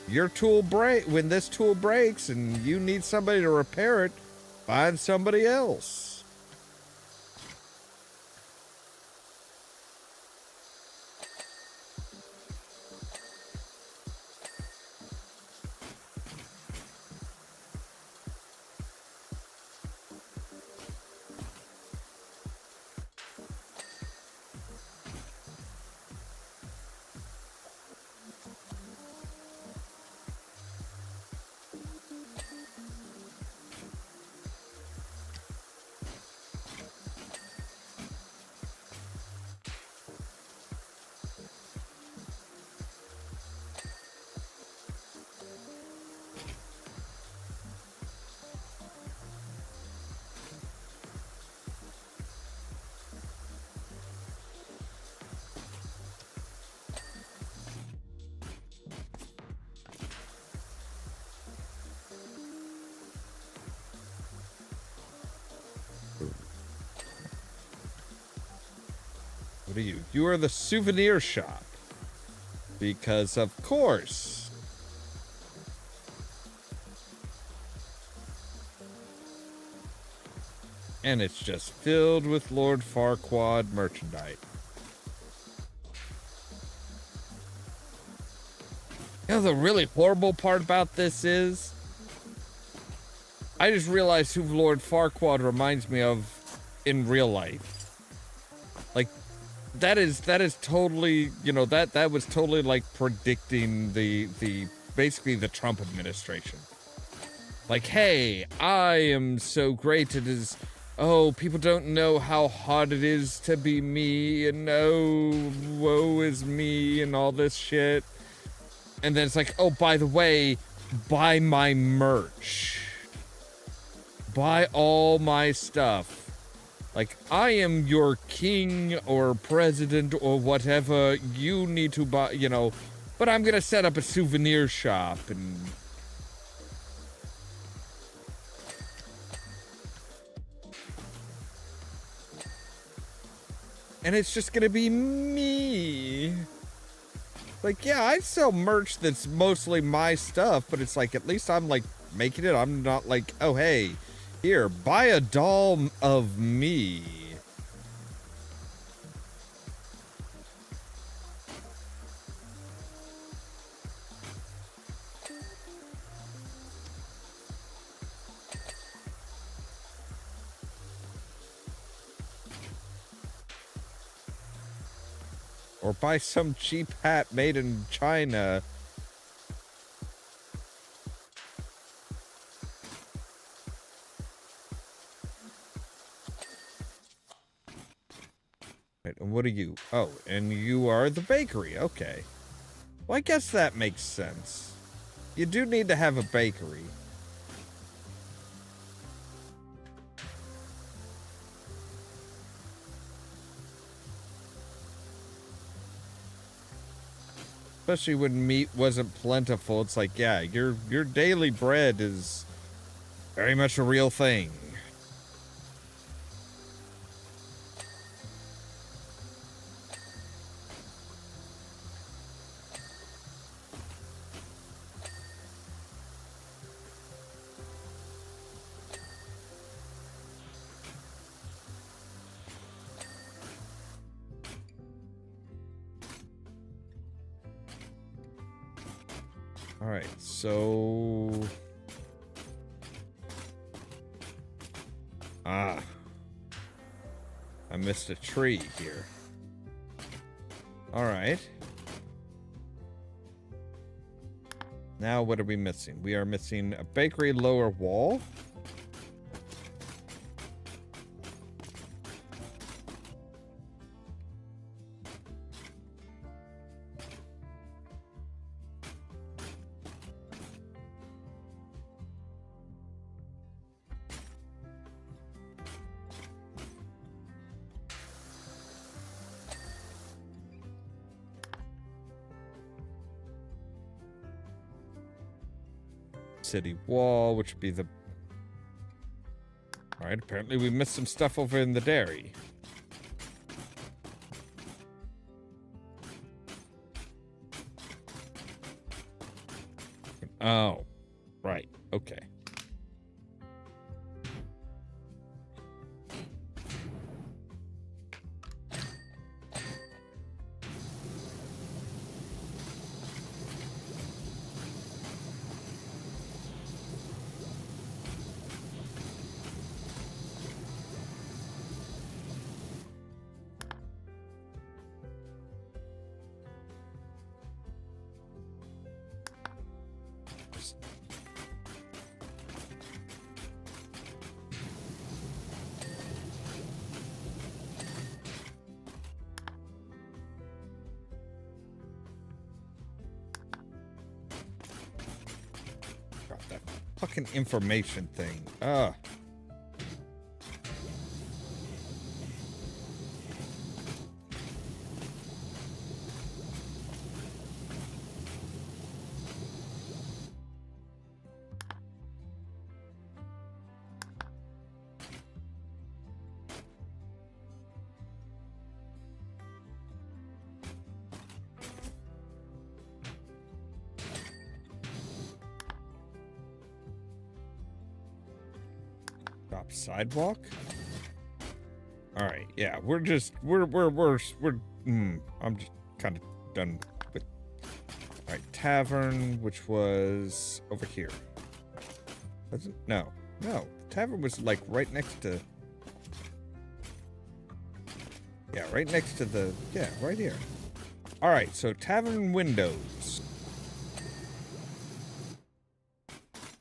this tool breaks and you need somebody to repair it, find somebody else. What are you? You are the souvenir shop. Because of course. And it's just filled with Lord Farquaad merchandise. You know, the really horrible part about this is, I just realized who Lord Farquaad reminds me of in real life. Like, that is totally, you know, that was totally like predicting the basically the Trump administration. Like, hey, I am so great, it is, oh, people don't know how hard it is to be me, and oh, woe is me, and all this shit. And then it's like, oh, by the way, buy my merch. Buy all my stuff. Like, I am your king or president or whatever, you need to buy, you know, but I'm gonna set up a souvenir shop and... And it's just gonna be me. Like, yeah, I sell merch that's mostly my stuff, but it's like, at least I'm like making it. I'm not like, oh, hey, here, buy a doll of me. Or buy some cheap hat made in China. Right, and what are you? Oh, and you are the bakery. Okay. Well, I guess that makes sense. You do need to have a bakery. Especially when meat wasn't plentiful. It's like, yeah, your daily bread is very much a real thing. All right, so I missed a tree here. All right. Now what are we missing? We are missing a bakery lower wall. City wall, which would be the... All right, apparently we missed some stuff over in the dairy. Oh, right, okay. That fucking information thing. Ugh. Sidewalk. All right, yeah, we're I'm just kind of done with. All right, tavern, which was over here. No, the tavern was like right next to. Yeah, right next to the. Yeah, right here. All right, so tavern windows.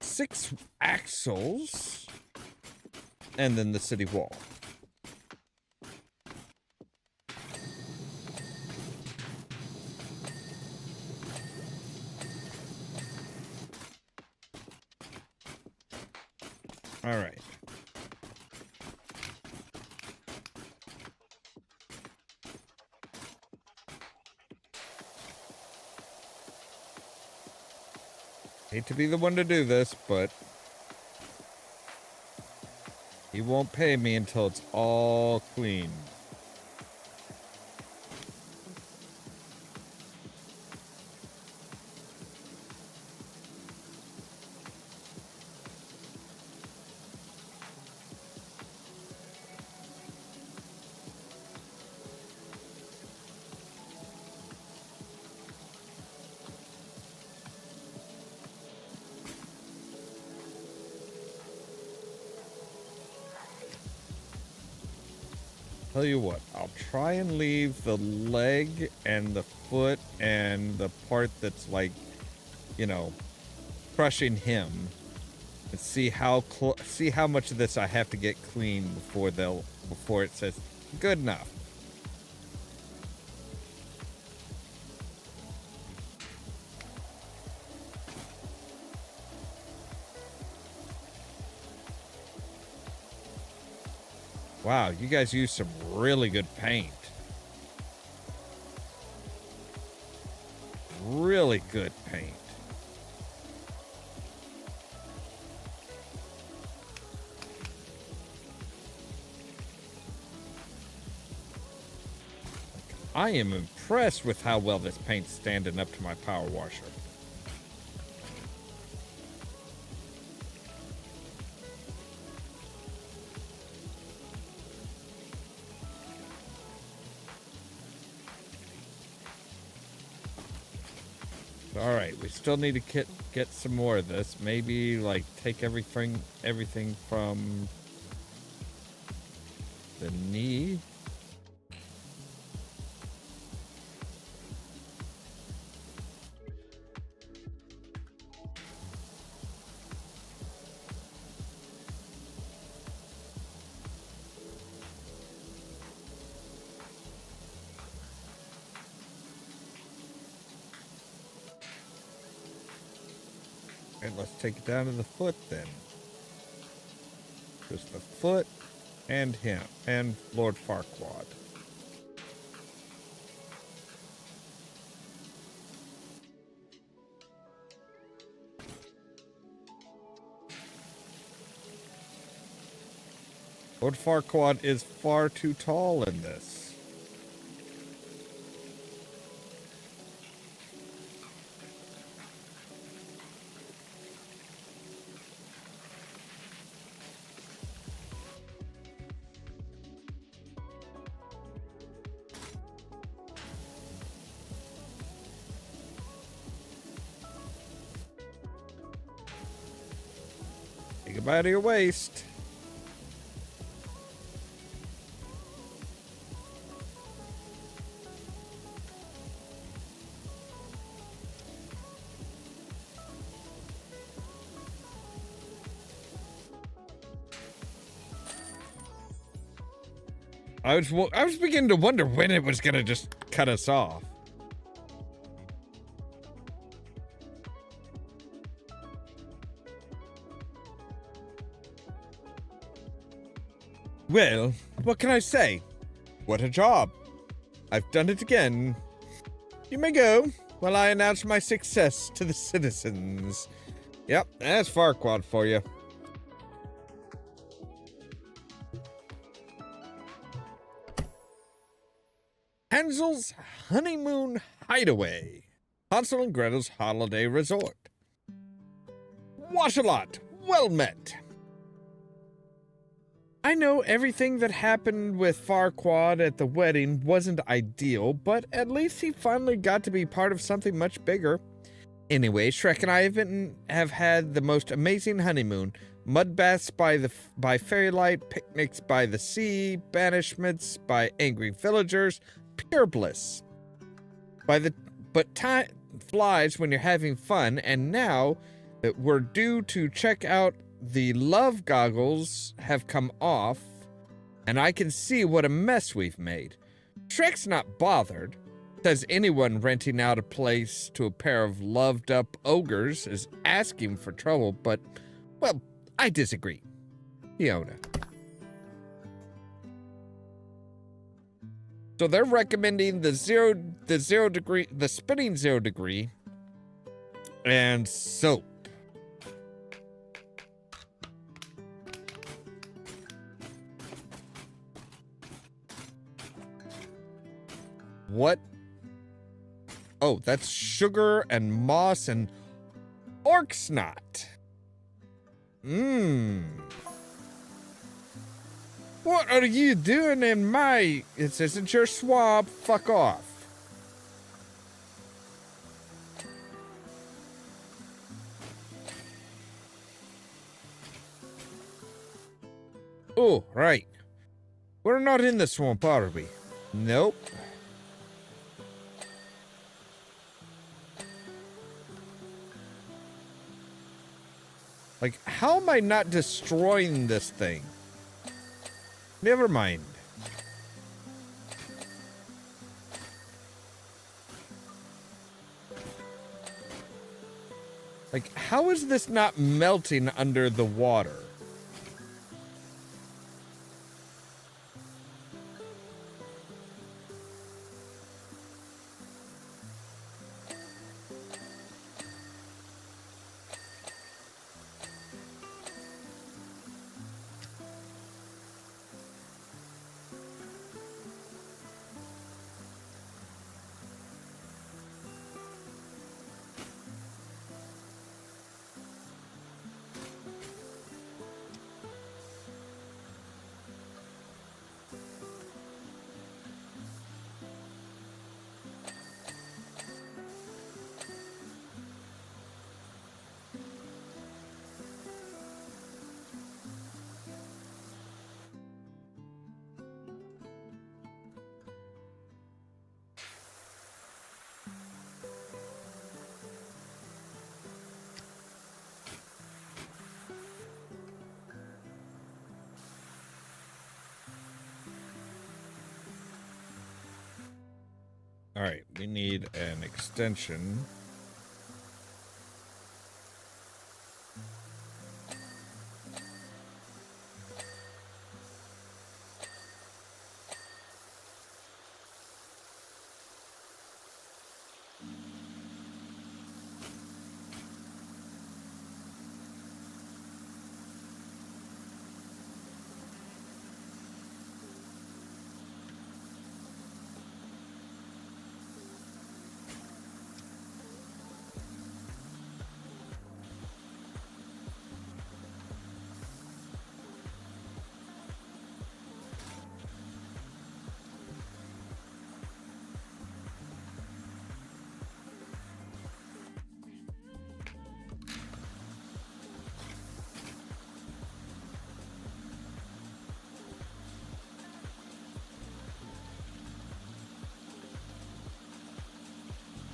6 axles. And then the city wall. All right. Hate to be the one to do this, but he won't pay me until it's all clean. Tell you what, I'll try and leave the leg and the foot and the part that's like, you know, crushing him, and see how much of this I have to get clean before it says good enough. Wow, you guys use some really good paint. really good paint. I am impressed with how well this paint's standing up to my power washer. All right, we still need to get some more of this. Maybe like take everything from the knee. And let's take it down to the foot then. Just the foot and him and Lord Farquaad. Lord Farquaad is far too tall in this. Say goodbye to your waist. I was beginning to wonder when it was gonna just cut us off. Well, what can I say? What a job. I've done it again. You may go while I announce my success to the citizens. Yep, that's Farquaad for you. Hansel's Honeymoon Hideaway. Hansel and Gretel's Holiday Resort. Wash-a-lot, well met. I know everything that happened with Farquaad at the wedding wasn't ideal, but at least he finally got to be part of something much bigger. Anyway, Shrek and I have had the most amazing honeymoon. Mud baths by fairylight, picnics by the sea, banishments by angry villagers, pure bliss. But time flies when you're having fun, and now that we're due to check out, the love goggles have come off, and I can see what a mess we've made. Shrek's not bothered. Says anyone renting out a place to a pair of loved-up ogres is asking for trouble, but, well, I disagree. Fiona. So they're recommending the spinning 0 degree, and soap. What? Oh, that's sugar and moss and orc snot. What are you doing in my... This isn't your swamp. Fuck off. Oh, right. We're not in the swamp, are we? Nope. Like, how am I not destroying this thing? Never mind. Like, how is this not melting under the water? All right, we need an extension.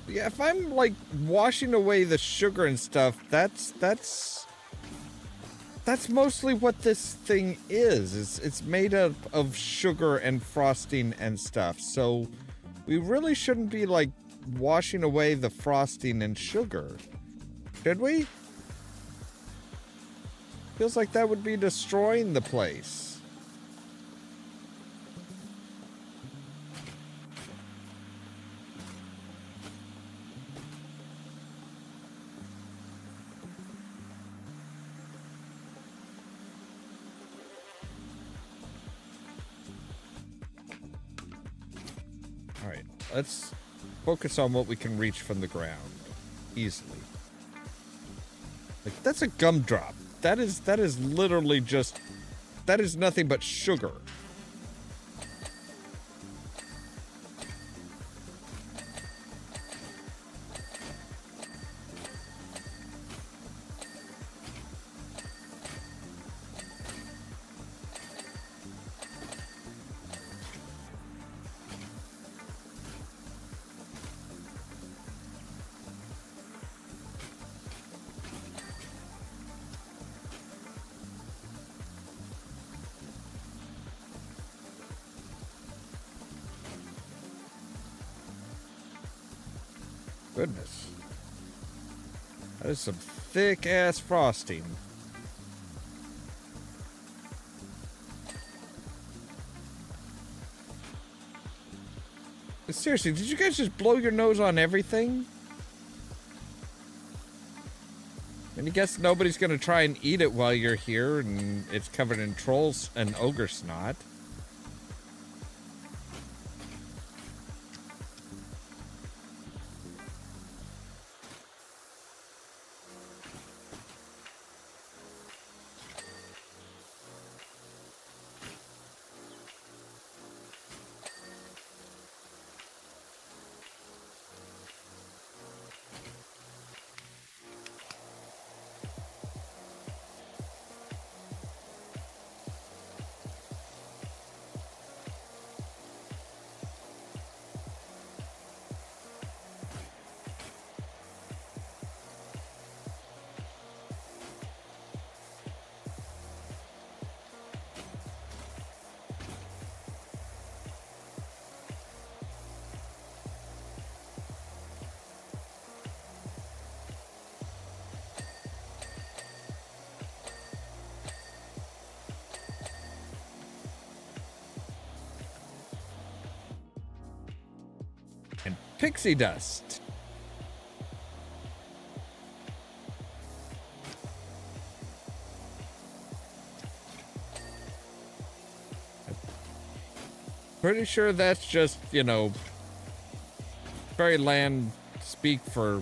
Yeah, if I'm like washing away the sugar and stuff, that's mostly what this thing is. It's made of sugar and frosting and stuff. So we really shouldn't be like washing away the frosting and sugar. Should we? Feels like that would be destroying the place. Alright, let's focus on what we can reach from the ground easily. Like, that's a gumdrop. That is literally just... That is nothing but sugar. Goodness. That is some thick-ass frosting. Seriously, did you guys just blow your nose on everything? And I guess nobody's gonna try and eat it while you're here, and it's covered in trolls and ogre snot. And pixie dust. Pretty sure that's just, you know, fairyland speak for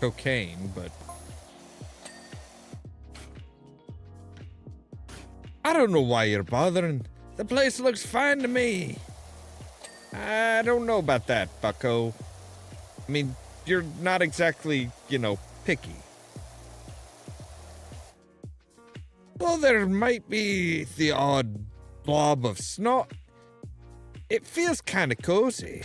cocaine, but I don't know why you're bothering. The place looks fine to me. I don't know about that, bucko. I mean, you're not exactly, you know, picky. Well, there might be the odd blob of snot. It feels kind of cozy.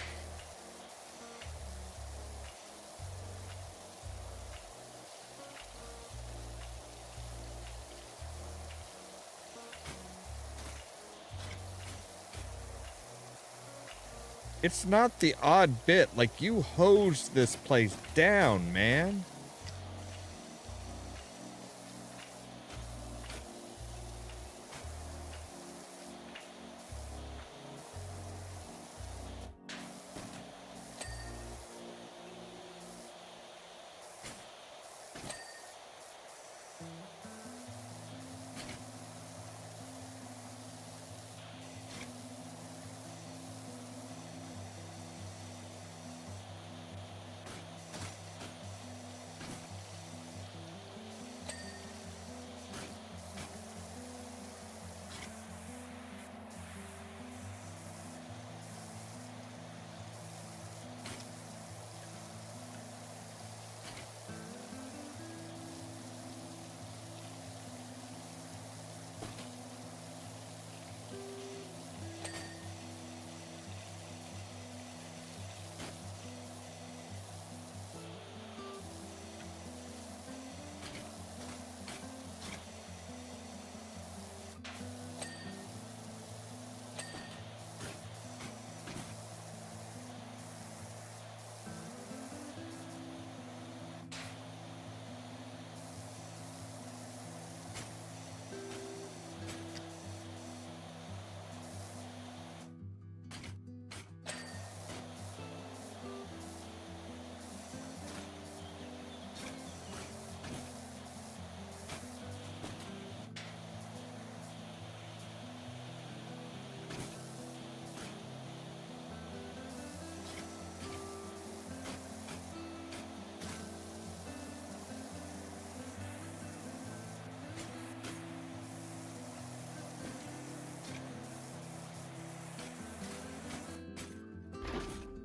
It's not the odd bit. Like, you hosed this place down, man.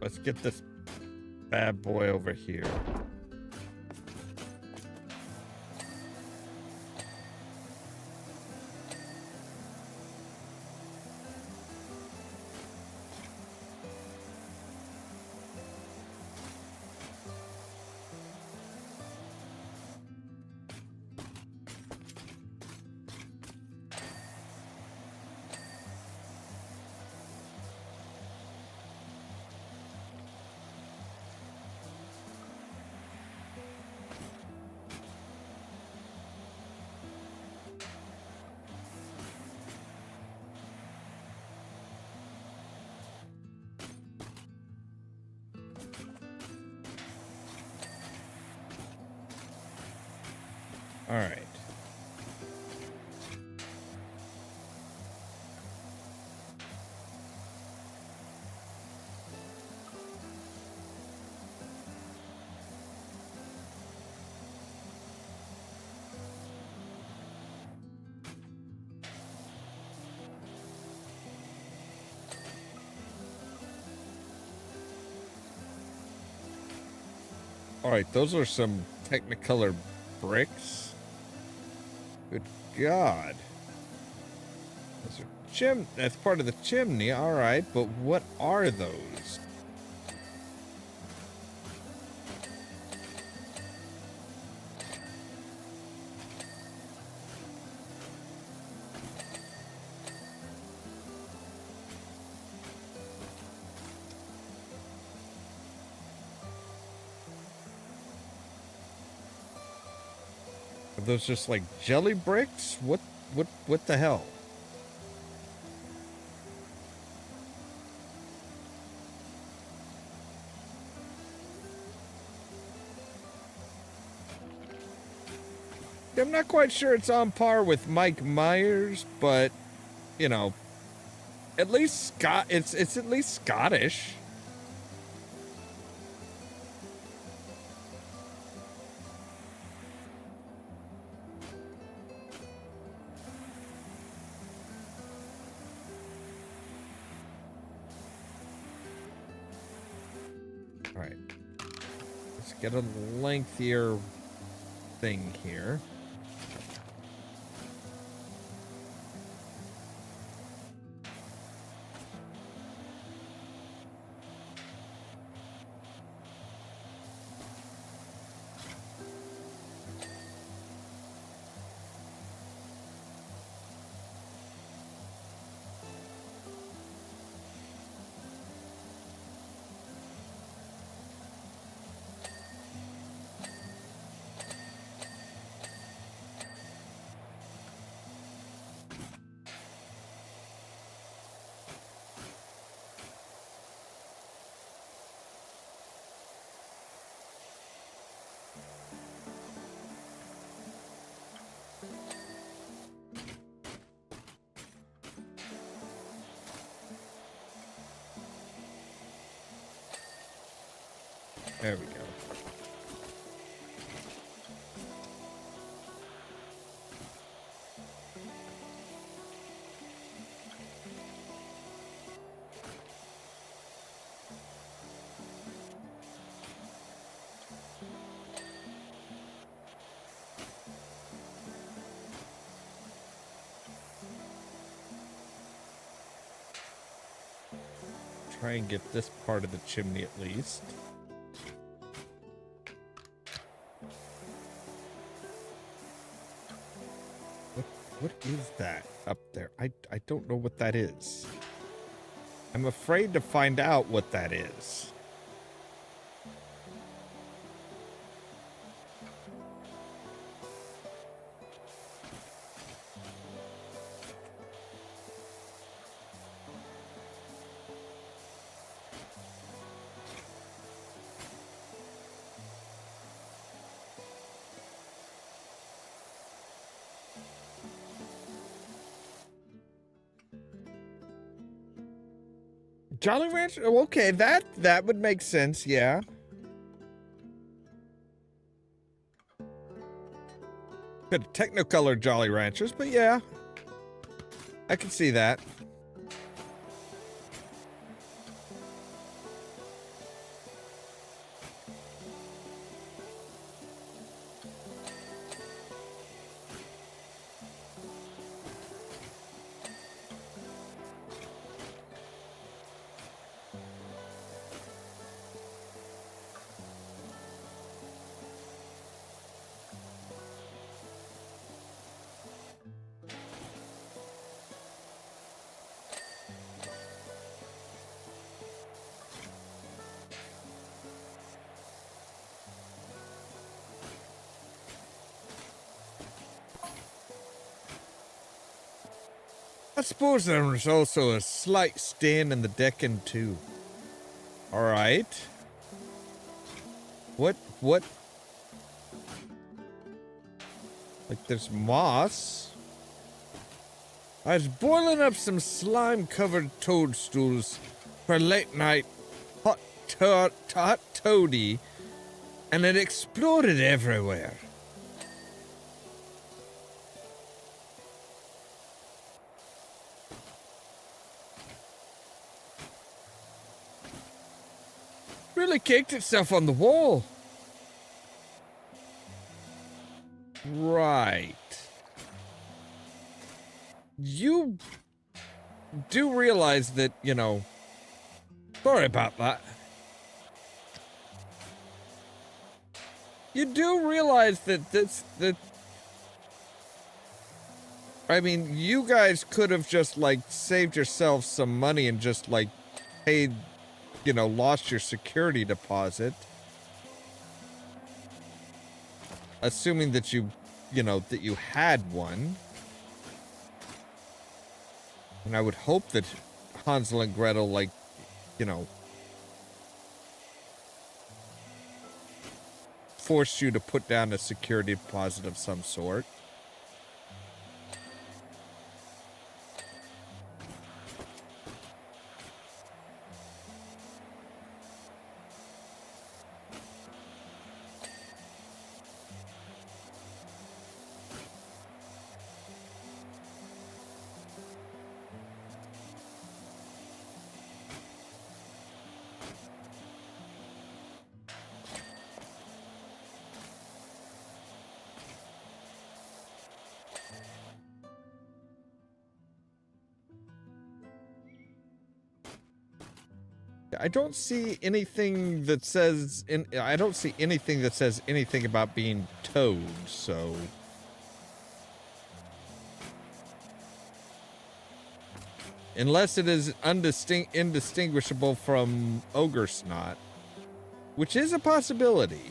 Let's get this bad boy over here. All right. All right, those are some Technicolor bricks. Good God. Those are that's part of the chimney, all right, but what are those? Are those just like jelly bricks? What the hell? I'm not quite sure it's on par with Mike Myers, but you know, at least it's at least Scottish. All right. Let's get a lengthier thing here. There we go. Try and get this part of the chimney at least. What is that up there? I don't know what that is. I'm afraid to find out what that is. Jolly Rancher? Oh, okay, that would make sense, yeah. Bit of Technicolor Jolly Ranchers, but yeah. I can see that. I suppose there's also a slight stain in the decking too. Alright. What? Like there's moss. I was boiling up some slime-covered toadstools for late night hot toady, and it exploded everywhere. Really caked itself on the wall. Right. You do realize that, you know, sorry about that. You do realize that I mean, you guys could have just, like, saved yourself some money and just, like, paid, you know, lost your security deposit. Assuming that you know, that you had one. And I would hope that Hansel and Gretel, like, you know, forced you to put down a security deposit of some sort. I don't see anything that says I don't see anything that says anything about being towed, so unless it is indistinguishable from ogre snot, which is a possibility.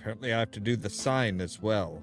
Apparently I have to do the sign as well.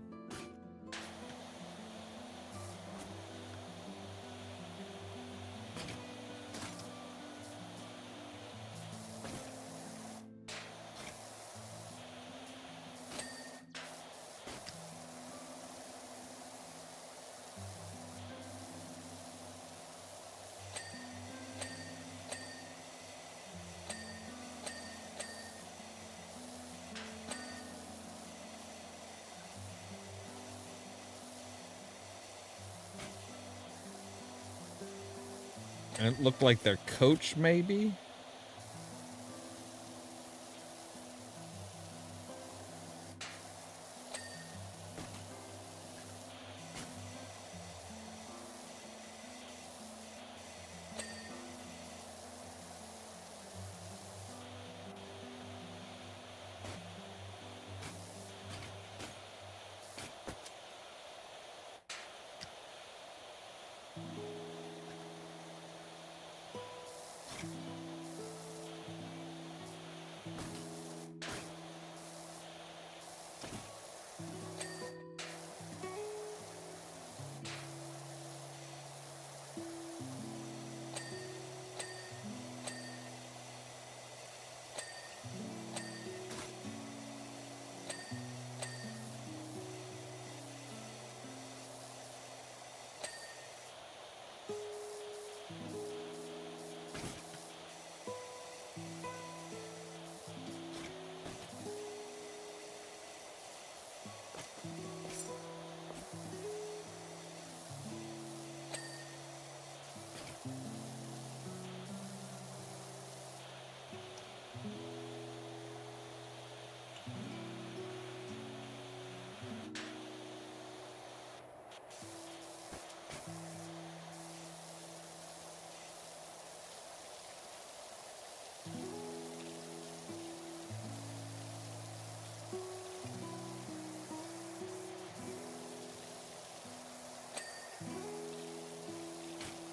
And it looked like their coach, maybe?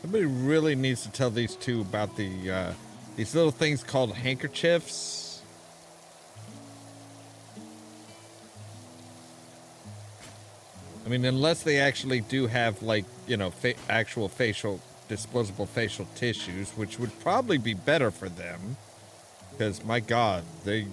Somebody really needs to tell these two about these little things called handkerchiefs. I mean, unless they actually do have, like, you know, actual disposable facial tissues, which would probably be better for them. Because, my God, they...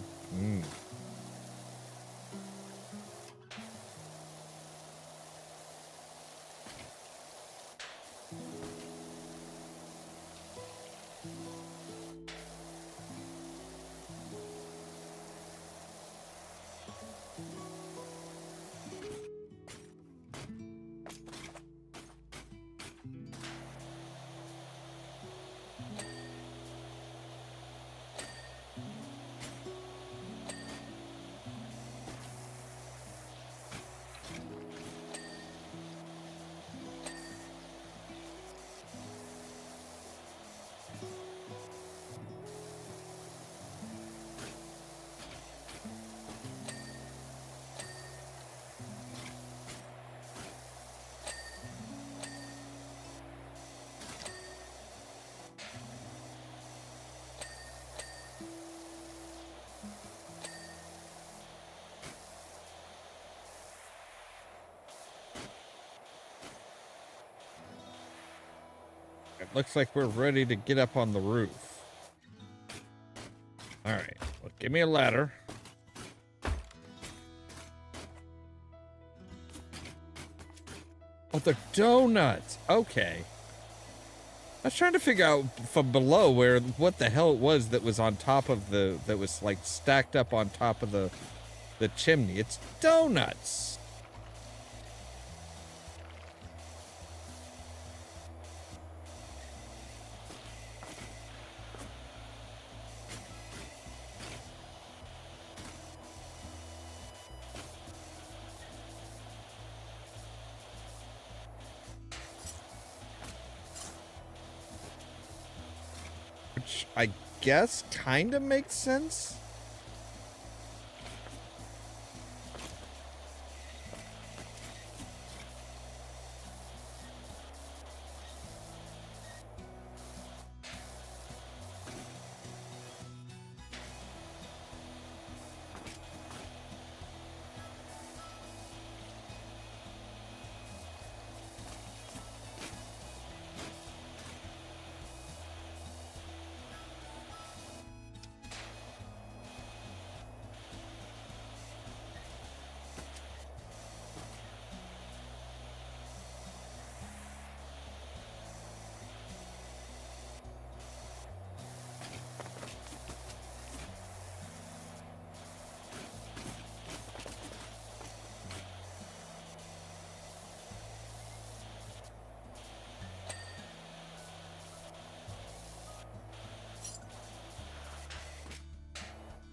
It looks like we're ready to get up on the roof. All right, well, give me a ladder. Oh, the donuts. Okay. I was trying to figure out from below what the hell it was that was on top of that was like stacked up on top of the chimney. It's donuts. Which I guess kind of makes sense.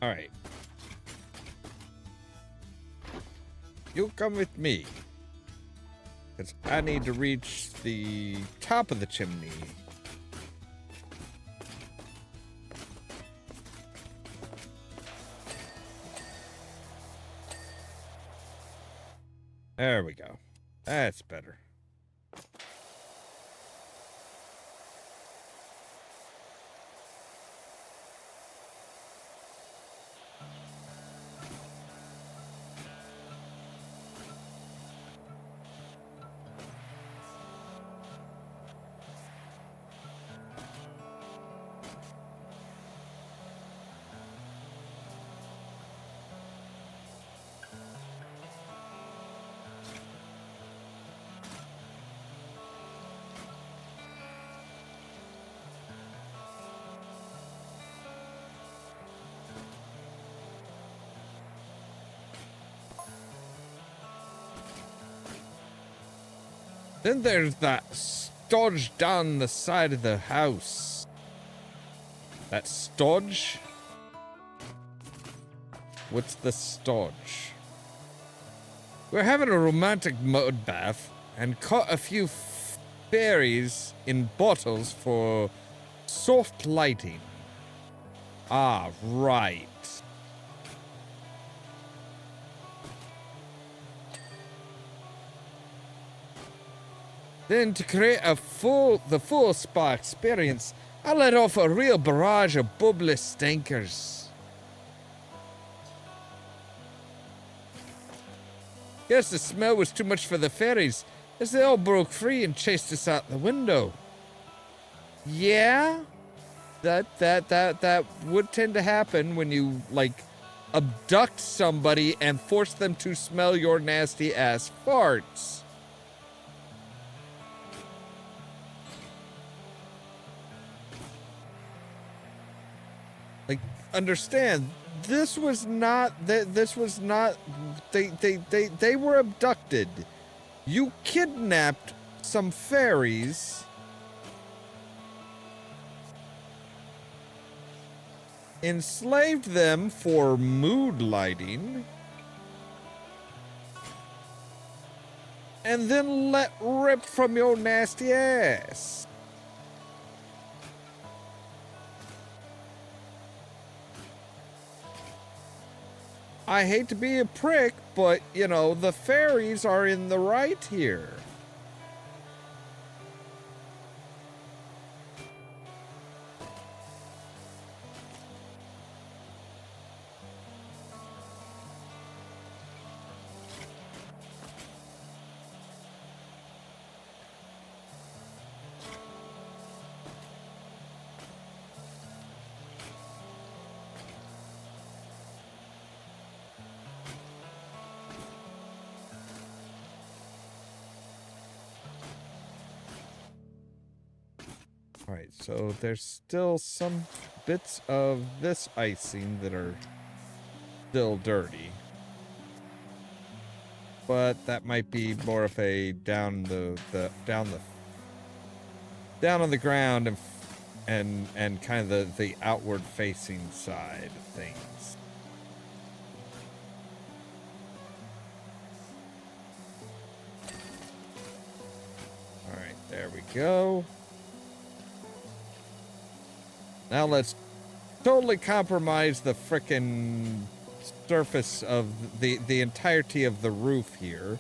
All right. You come with me. Because I need to reach the top of the chimney. There we go. That's better. Then there's that stodge down the side of the house. That stodge? What's the stodge? We're having a romantic mud bath and caught a few fairies in bottles for soft lighting. Ah, right. Then to create the full spa experience, I let off a real barrage of bubbly stinkers. Guess the smell was too much for the fairies, as they all broke free and chased us out the window. Yeah? That would tend to happen when you, like, abduct somebody and force them to smell your nasty ass farts. Like, understand, this was not, they were abducted. You kidnapped some fairies, enslaved them for mood lighting, and then let rip from your nasty ass. I hate to be a prick, but, you know, the fairies are in the right here. Alright, so there's still some bits of this icing that are still dirty. But that might be more of a down on the ground and kind of the outward facing side of things. Alright, there we go. Now let's totally compromise the frickin' surface of the entirety of the roof here.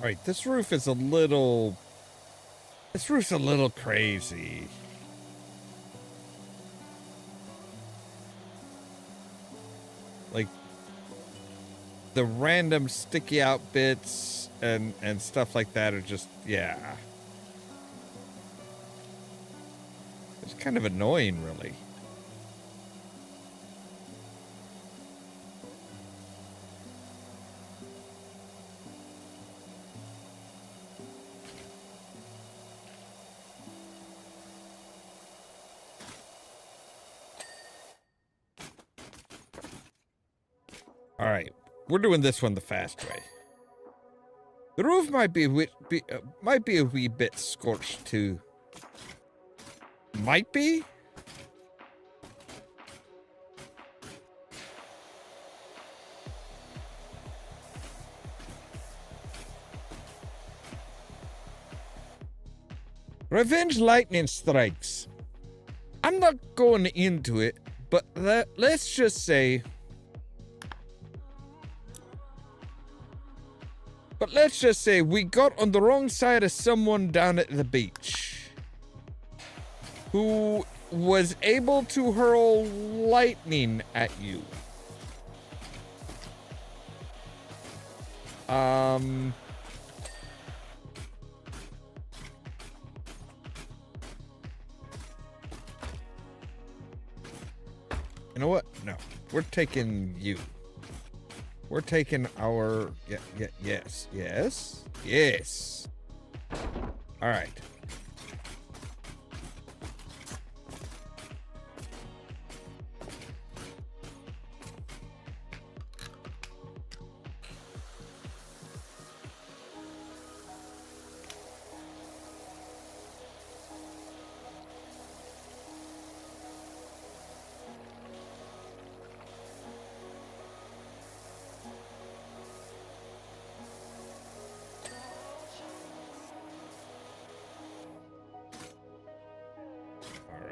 right, this roof is a little... This roof's a little crazy. Like, the random sticky out bits and stuff like that are just, yeah. It's kind of annoying, really. All right, we're doing this one the fast way. The roof might be a wee bit scorched too. Might be. Revenge lightning strikes. I'm not going into it, but let's just say... But let's just say we got on the wrong side of someone down at the beach who was able to hurl lightning at you. You know what? No, we're taking you. We're taking our... Yes. All right.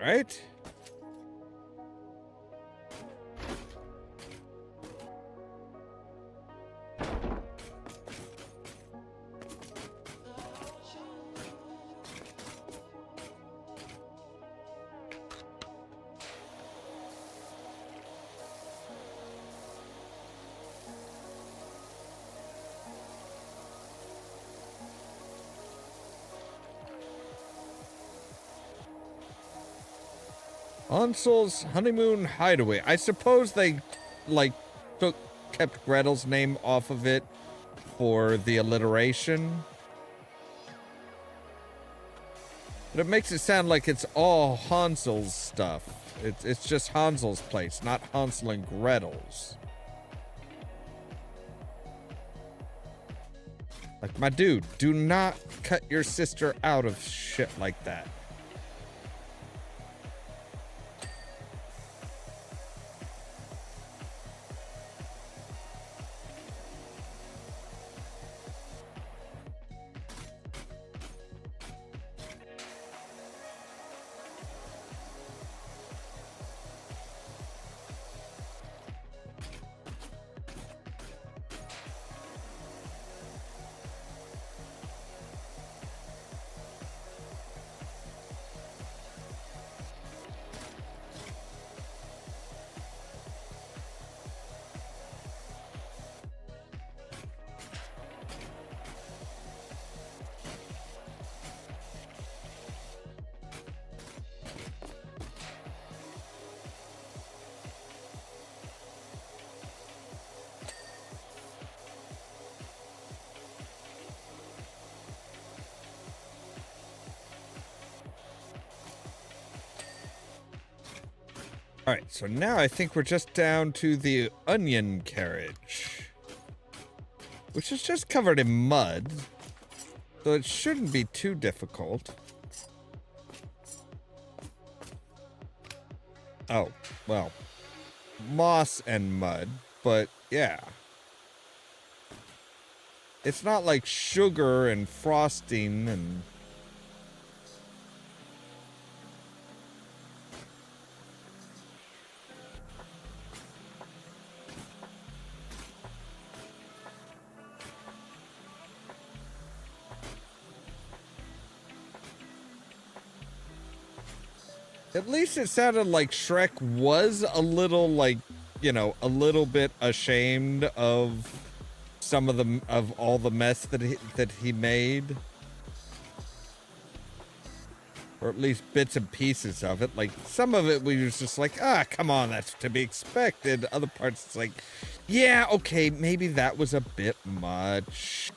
Right. Hansel's honeymoon hideaway. I suppose they, like, kept Gretel's name off of it for the alliteration. But it makes it sound like it's all Hansel's stuff. It's just Hansel's place, not Hansel and Gretel's. Like, my dude, do not cut your sister out of shit like that. Alright, so now I think we're just down to the onion carriage, which is just covered in mud, so it shouldn't be too difficult. Oh, well, moss and mud, but yeah. It's not like sugar and frosting and... At least it sounded like Shrek was a little, like, you know, a little bit ashamed of some of all the mess that he made. Or at least bits and pieces of it. Like, some of it we was just like, ah, come on, that's to be expected. Other parts, it's like, yeah, okay, maybe that was a bit much.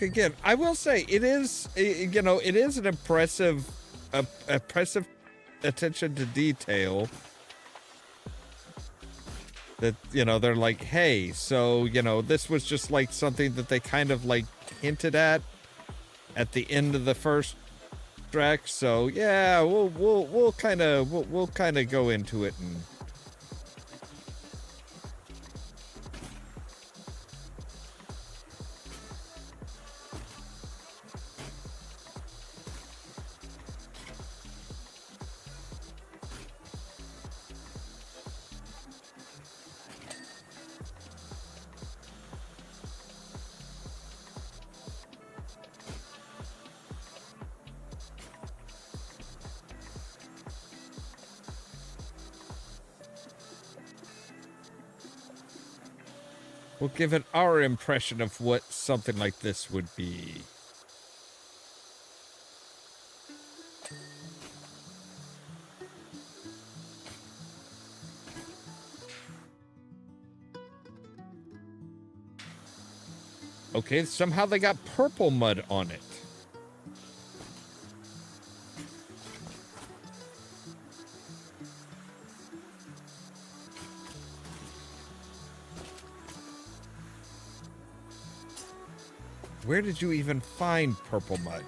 Again, I will say it is, you know, it is an impressive attention to detail that, you know, they're like, hey, so, you know, this was just like something that they kind of like hinted at the end of the first track. So yeah, we'll kind of go into it and. We'll give it our impression of what something like this would be. Okay, somehow they got purple mud on it. Where did you even find purple mud?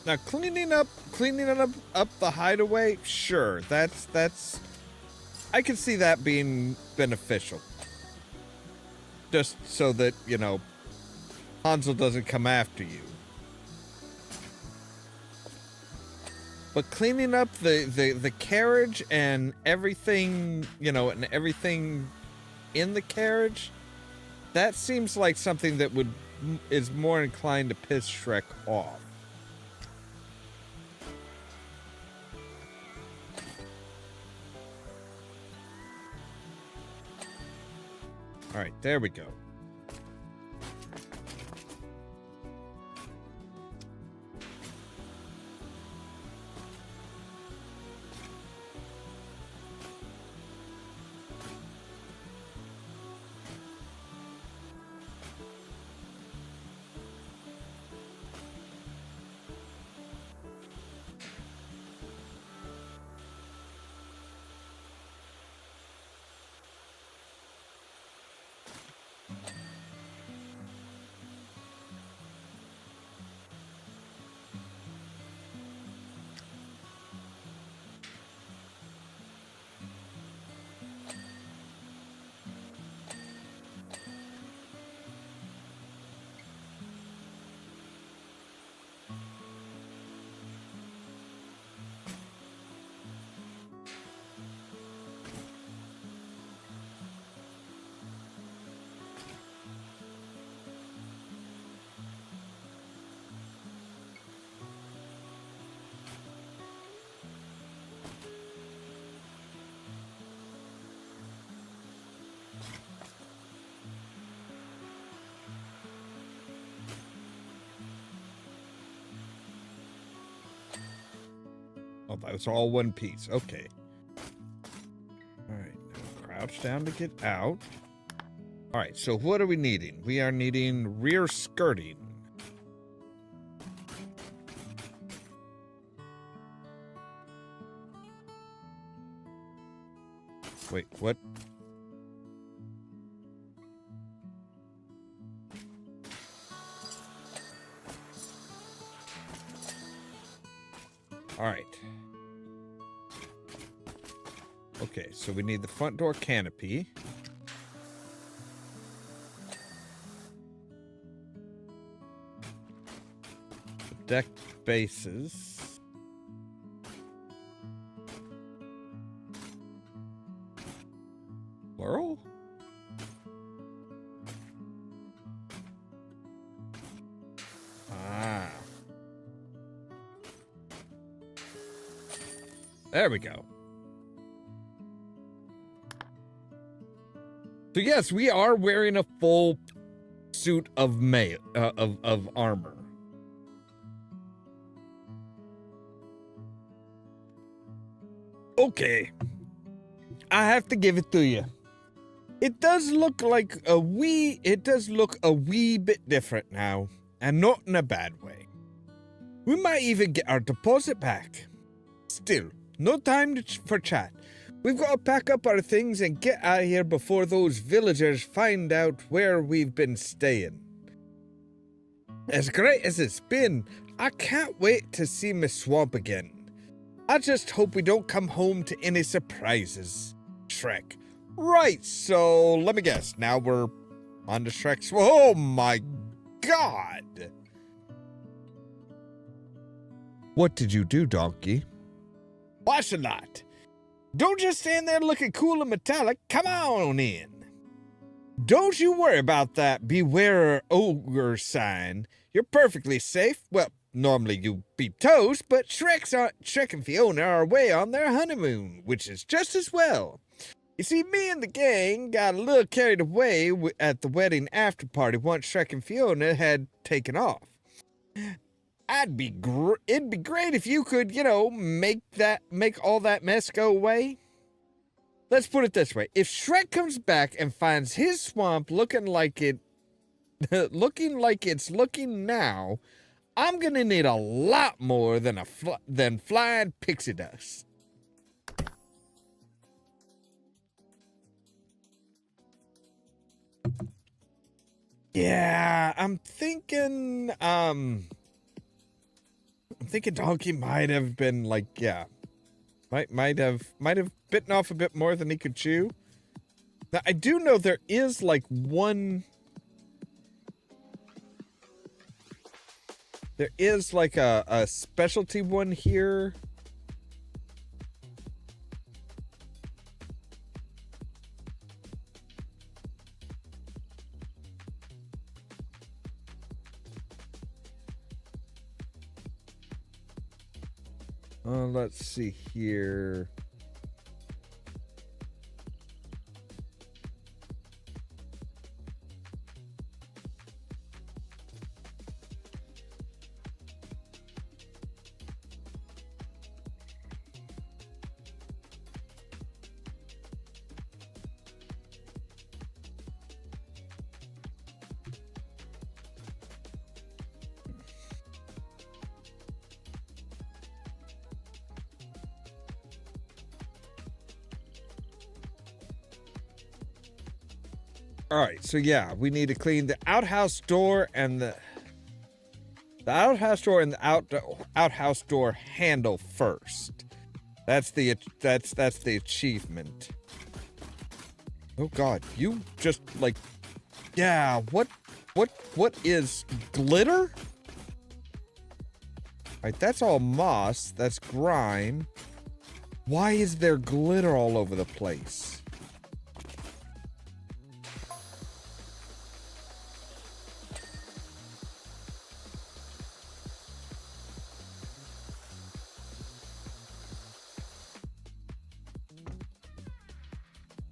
Now, cleaning up the hideaway, sure, that's I can see that being beneficial. Just so that, you know, Hansel doesn't come after you. But cleaning up the carriage and everything, you know, and everything in the carriage, that seems like something that is more inclined to piss Shrek off. All right, there we go. Oh, that was all one piece. Okay. All right. Now crouch down to get out. All right. So what are we needing? We are needing rear skirting. Wait, what? All right. Okay, so we need the front door canopy. The deck bases. Plural? Ah. There we go. So yes, we are wearing a full suit of of armor. Okay. I have to give it to you. It does look a wee bit different now, and not in a bad way. We might even get our deposit back. Still, no time for chat. We've got to pack up our things and get out of here before those villagers find out where we've been staying. As great as it's been, I can't wait to see Miss Swamp again. I just hope we don't come home to any surprises. Shrek. Right, so let me guess. Now we're on to Shrek's. Oh my god! What did you do, donkey? Ocelot. Don't just stand there looking cool and metallic. Come on in. Don't you worry about that beware ogre sign. You're perfectly safe. Well, normally you'd be toast, but Shrek and Fiona are away on their honeymoon, which is just as well. You see, me and the gang got a little carried away at the wedding after party once Shrek and Fiona had taken off. It'd be great if you could, make all that mess go away. Let's put it this way. If Shrek comes back and finds his swamp looking like it's looking now, I'm going to need a lot more than flying pixie dust. Yeah, I'm thinking Donkey might have been might have bitten off a bit more than he could chew. Now, I do know there is one. There is a specialty one here. Let's see here. All right, so yeah, we need to clean the outhouse door and the outhouse door and the outhouse door handle first. That's the achievement. Oh God, you just yeah. What is glitter? All right, that's all moss. That's grime. Why is there glitter all over the place?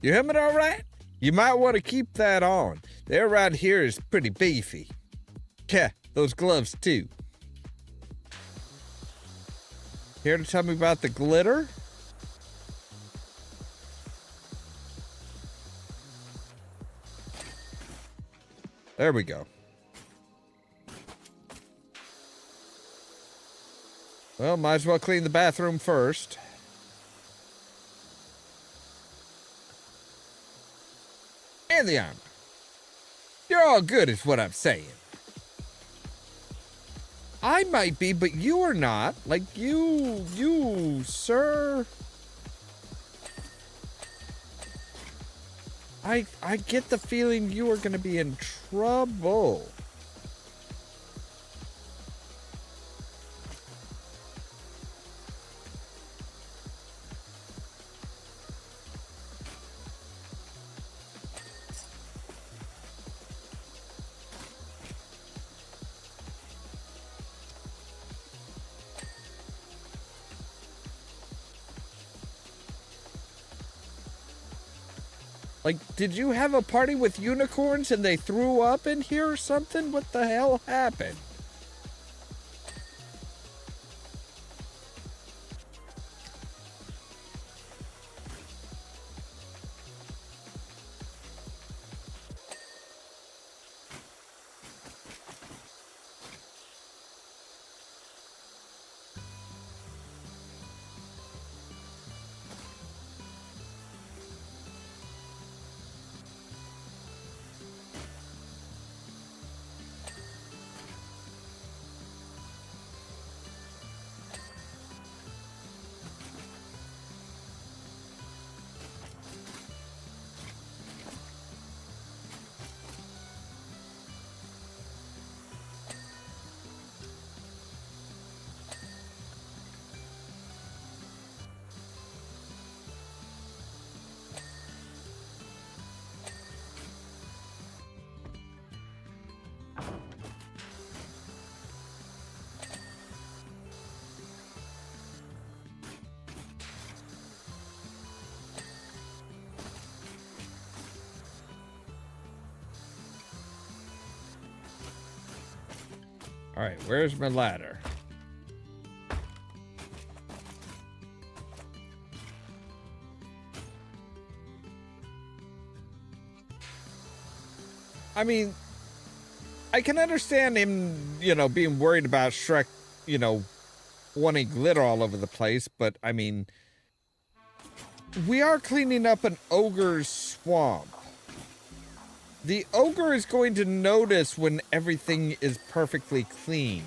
You hear me all right? You might want to keep that on. The air around here is pretty beefy. Yeah, those gloves too. Here to tell me about the glitter? There we go. Well, might as well clean the bathroom first. And the armor. You're all good is what I'm saying. I might be, but you are not. Like, you, sir. I get the feeling you are going to be in trouble. Like, did you have a party with unicorns and they threw up in here or something? What the hell happened? All right, where's my ladder? I mean, I can understand him, being worried about Shrek, wanting glitter all over the place, but I mean, we are cleaning up an ogre's swamp. The ogre is going to notice when everything is perfectly clean.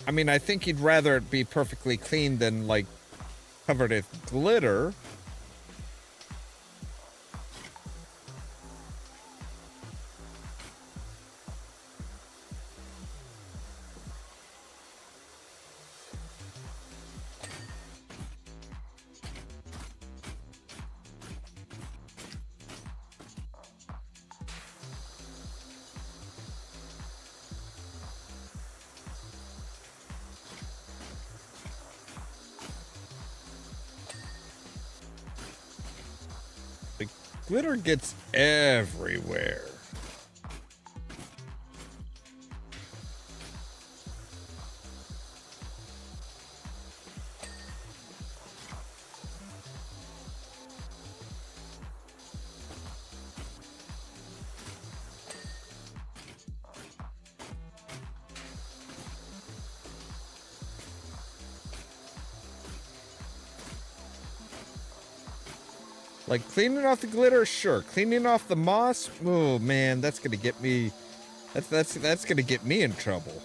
I mean, I think he'd rather it be perfectly clean than, like, covered in glitter. Glitter gets everywhere. Like, cleaning off the glitter, sure. Cleaning off the moss, oh man, that's gonna get me. That's gonna get me in trouble.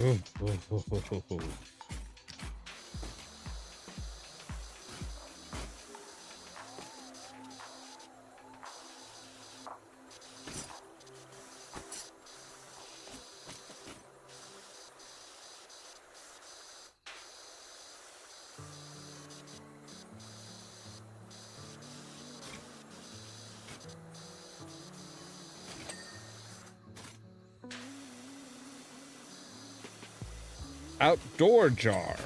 Ooh, ooh, ooh, ooh, ooh, ooh. Outdoor jar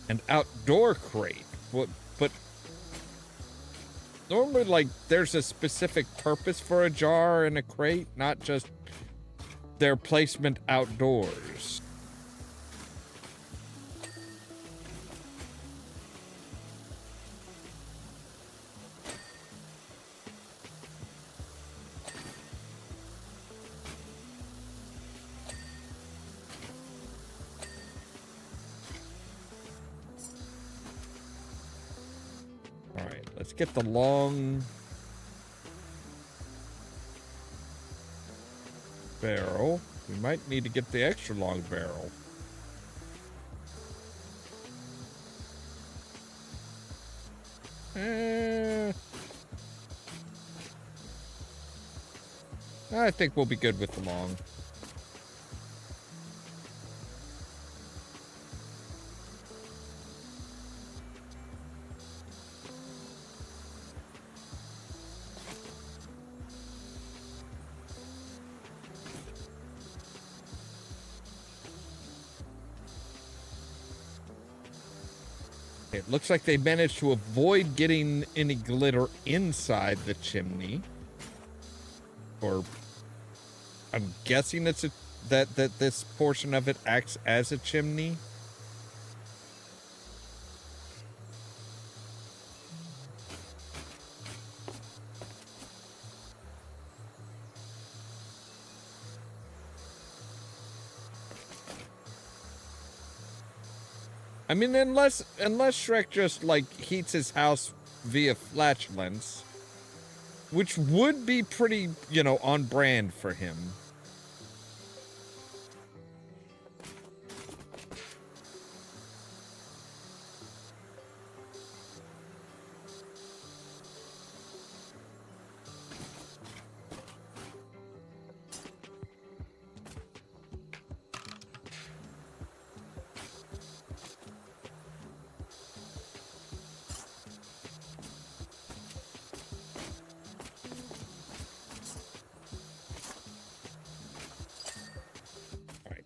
and outdoor crate. But normally, like, there's a specific purpose for a jar and a crate, not just their placement outdoors. All right, let's get the long barrel. We might need to get the extra long barrel. I think we'll be good with the long. It looks like they managed to avoid getting any glitter inside the chimney. Or I'm guessing it's that this portion of it acts as a chimney. I mean, unless Shrek just, like, heats his house via flatulence, which would be pretty, you know, on brand for him.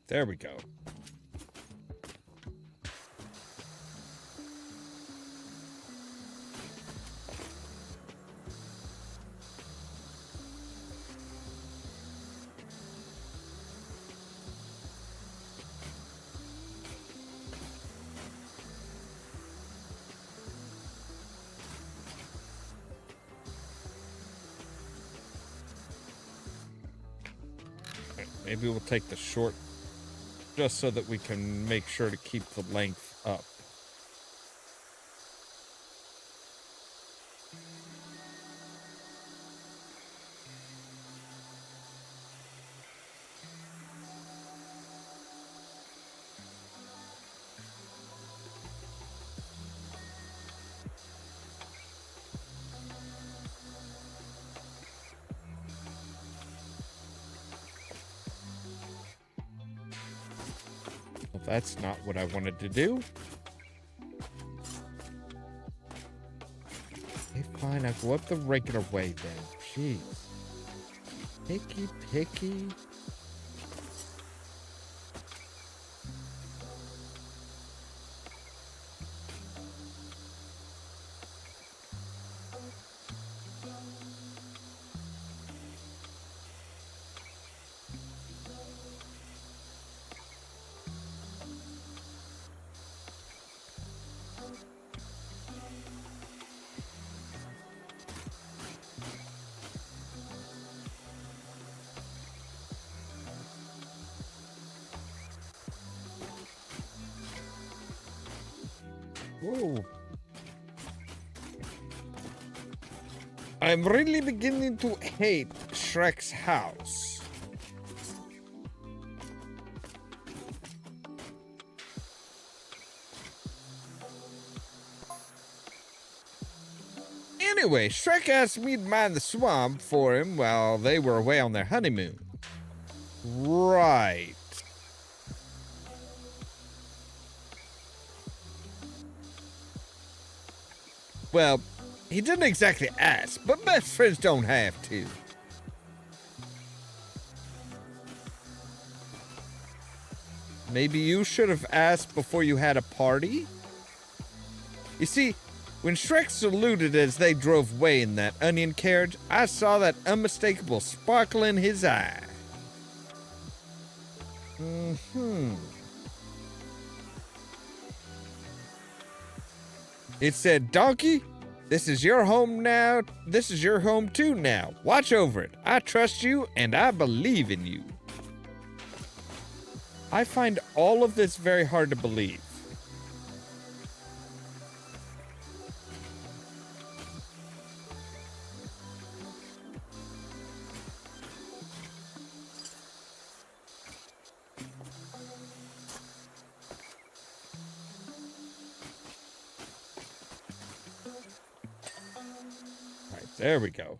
There we go. Maybe we'll take the short just so that we can make sure to keep the length up. That's not what I wanted to do. Okay, fine. I'll go up the regular way then. Jeez. Picky, picky. Whoa. I'm really beginning to hate Shrek's house. Anyway, Shrek asked me to mind the swamp for him while they were away on their honeymoon. Right. Well, he didn't exactly ask, but best friends don't have to. Maybe you should have asked before you had a party? You see, when Shrek saluted as they drove away in that onion carriage, I saw that unmistakable sparkle in his eye. It said, "Donkey, this is your home now. This is your home too now. Watch over it. I trust you and I believe in you." I find all of this very hard to believe. All right, there we go.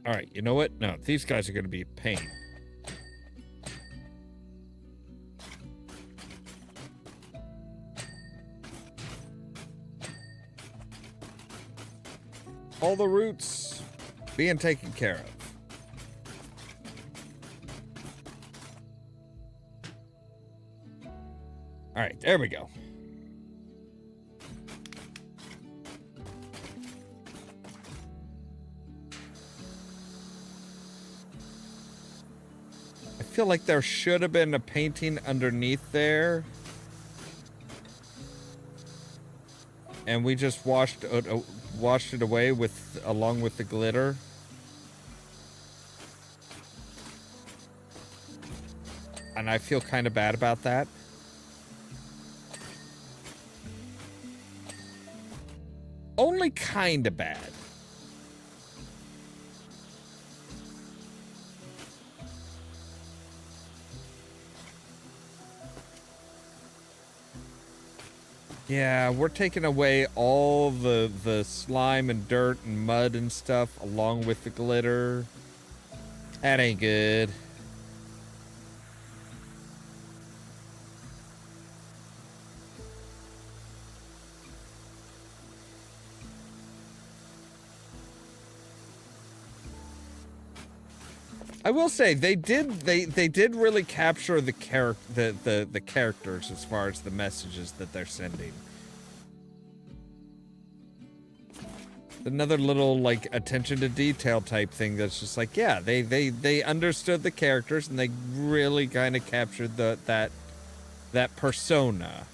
All right, you know what? No, these guys are going to be a pain. All the roots being taken care of. All right, there we go. I feel like there should have been a painting underneath there. And we just washed it away along with the glitter. And I feel kind of bad about that. Only kind of bad. Yeah, we're taking away all the slime and dirt and mud and stuff along with the glitter. That ain't good. I will say they did really capture the characters as far as the messages that they're sending. Another little like attention to detail type thing that's just like, yeah, they understood the characters and they really kind of captured that persona.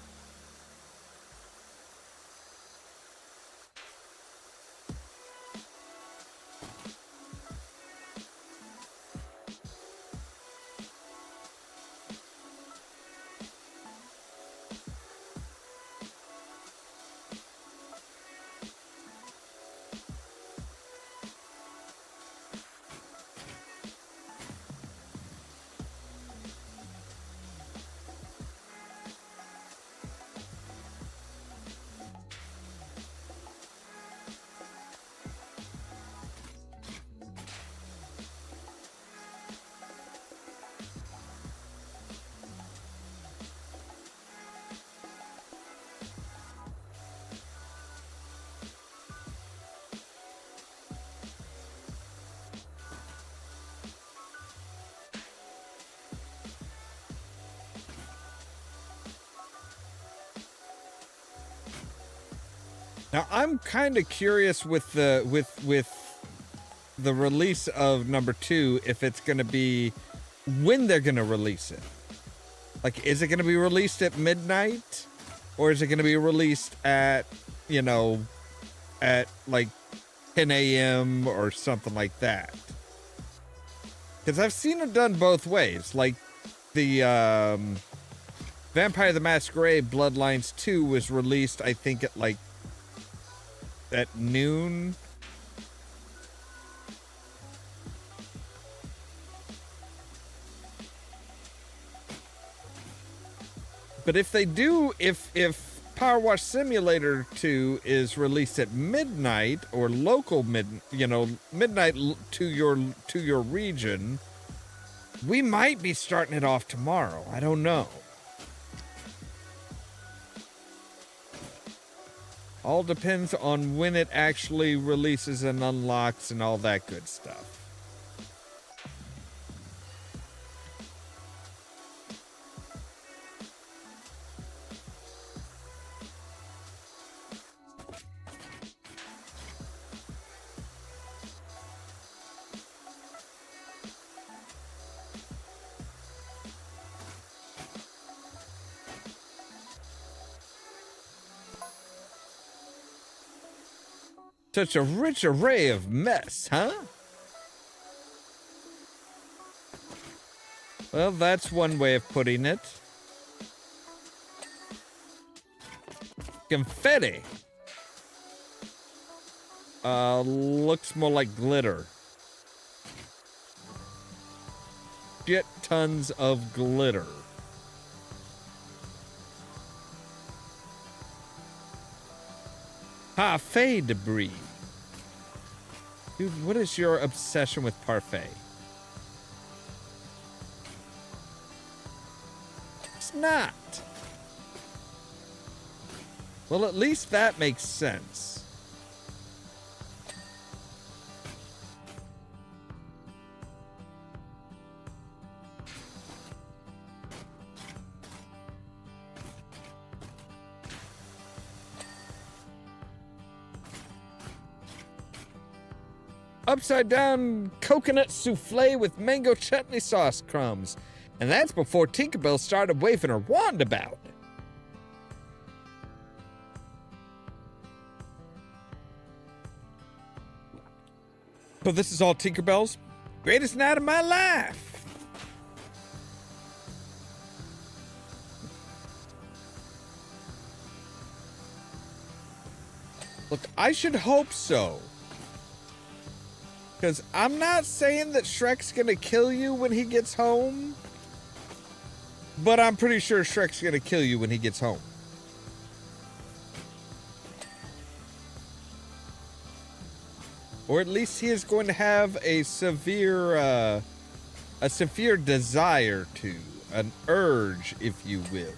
Now I'm kind of curious with the the release of number 2 if it's going to be when they're going to release it. Like, is it going to be released at midnight, or is it going to be released at, you know, at like 10 a.m. or something like that? Because I've seen it done both ways. Like the Vampire the Masquerade Bloodlines 2 was released, I think, at like at noon. But if they do, if Powerwash Simulator 2 is released at midnight or local midnight to your region, we might be starting it off tomorrow. I don't know. All depends on when it actually releases and unlocks and all that good stuff. Such a rich array of mess, huh? Well, that's one way of putting it. Confetti. Looks more like glitter. Shit tons of glitter. Parfait debris. Dude, what is your obsession with parfait? It's not. Well, at least that makes sense. Upside down coconut souffle with mango chutney sauce crumbs. And that's before Tinkerbell started waving her wand about. But this is all Tinkerbell's greatest night of my life. Look, I should hope so. Because I'm not saying that Shrek's gonna kill you when he gets home, but I'm pretty sure Shrek's gonna kill you when he gets home. Or at least he is going to have a severe desire to, an urge, if you will.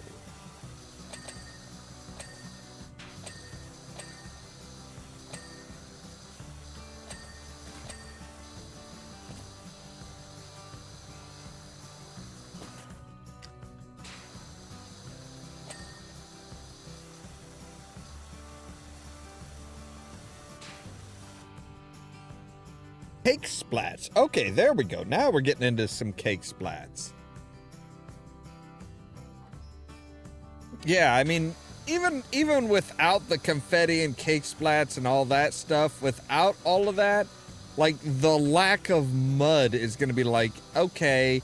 Cake splats. Okay, there we go. Now we're getting into some cake splats. Yeah, I mean, even without the confetti and cake splats and all that stuff, without all of that, like, the lack of mud is going to be like, okay,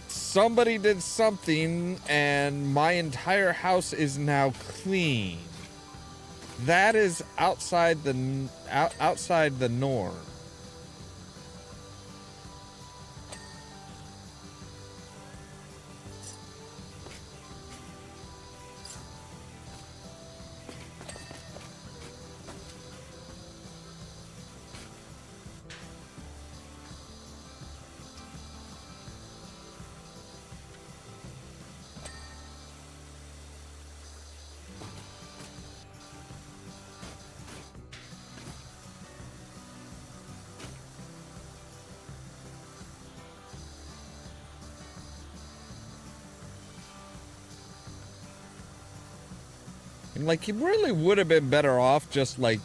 somebody did something and my entire house is now clean. That is outside the norm. And like, he really would have been better off just like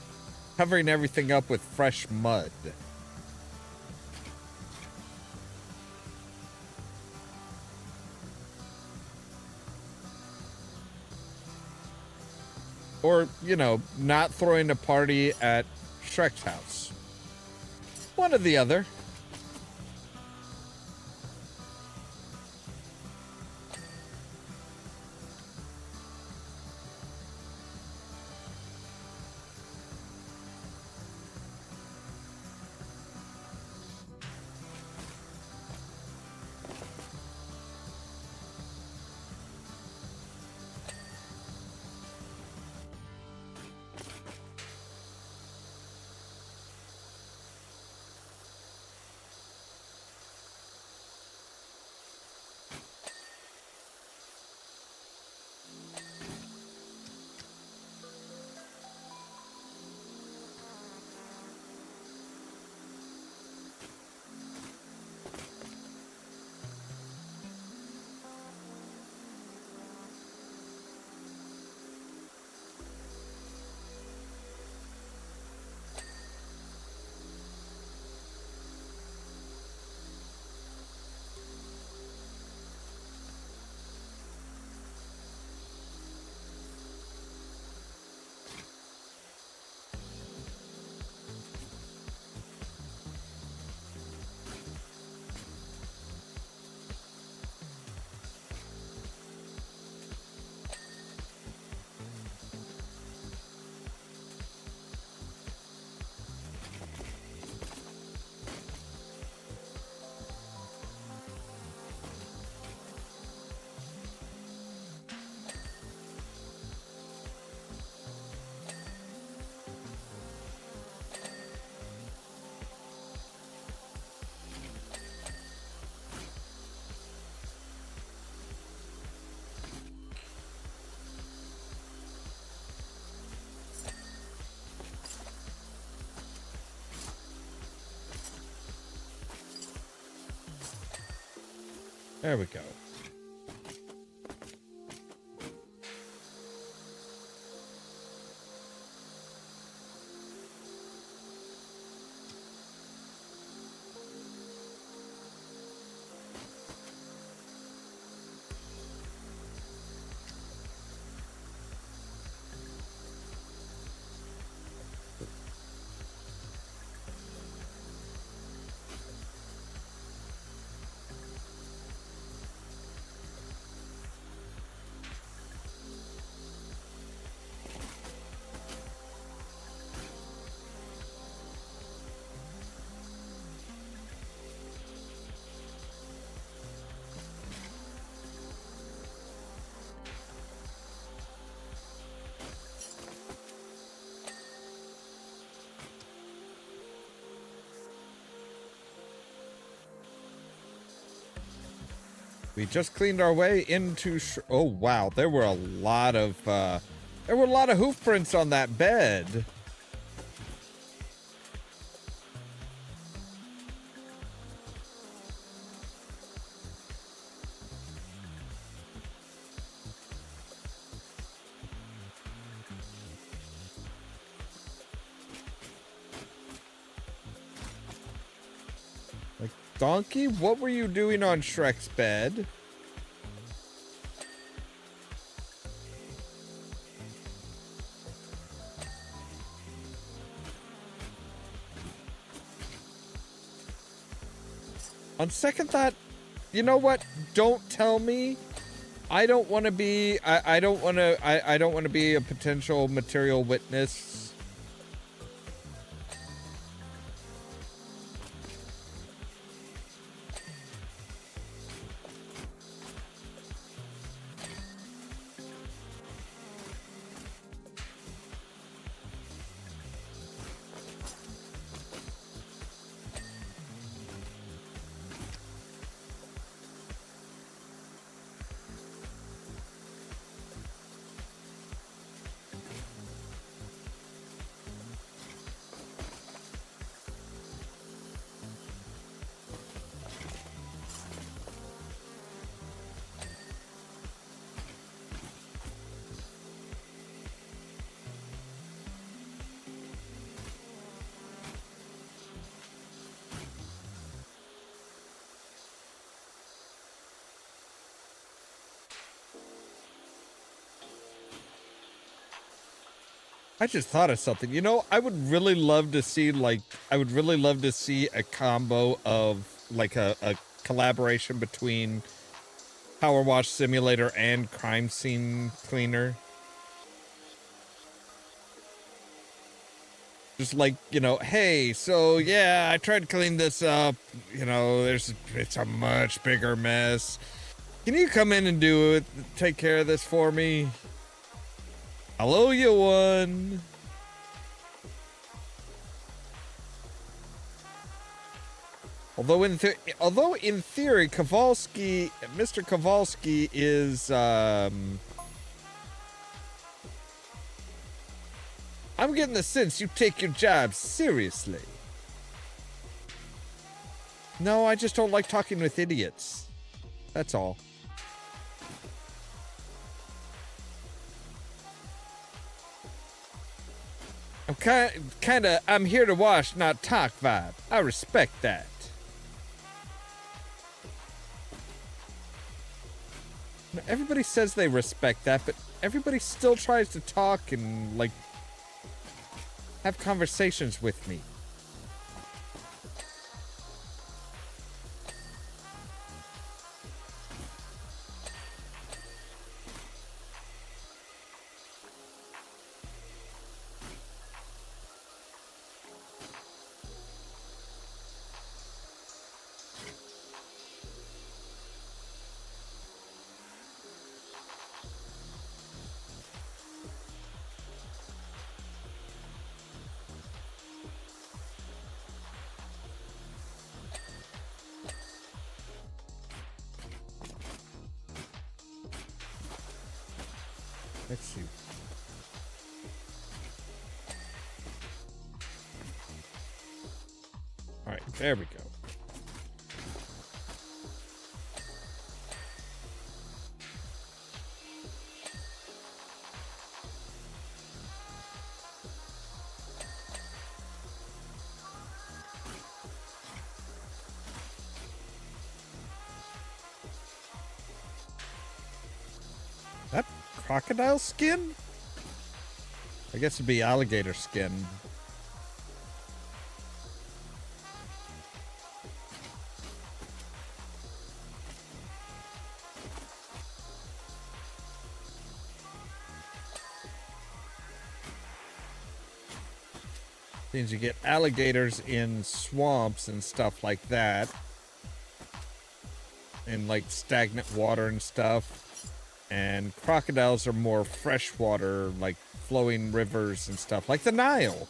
covering everything up with fresh mud. Or, you know, not throwing a party at Shrek's house. One or the other. There we go. We just cleaned our way into oh wow, there were a lot of hoof prints on that bed. Like, Donkey, what were you doing on Shrek's bed? On second thought, you know what? Don't tell me. I don't want to be. I don't want to. I don't want to be a potential material witness. I just thought of something. You know, I would really love to see a combo of like a collaboration between Powerwash Simulator and Crime Scene Cleaner. Just like, you know, hey, so yeah, I tried to clean this up. You know, it's a much bigger mess. Can you come in and do it? Take care of this for me? I'll owe you one. Although in theory, Mr. Kowalski is I'm getting the sense you take your job seriously. No, I just don't like talking with idiots. That's all. I'm here to wash, not talk vibe. I respect that. Everybody says they respect that, but everybody still tries to talk and, like, have conversations with me. Let's see. All right, there we go. That crocodile skin? I guess it'd be alligator skin. Means you get alligators in swamps and stuff like that. In like stagnant water and stuff. And crocodiles are more freshwater, like flowing rivers and stuff, like the Nile.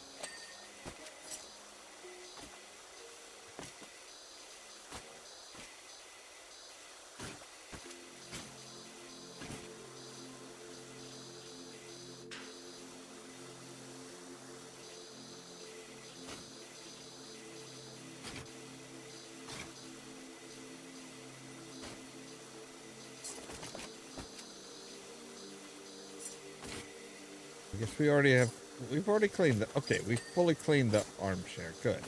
I guess we've already cleaned we've fully cleaned the armchair. Good.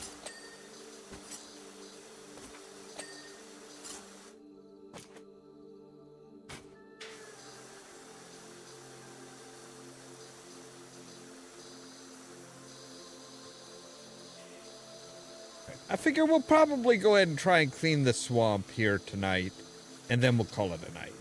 I figure we'll probably go ahead and try and clean the swamp here tonight, and then we'll call it a night.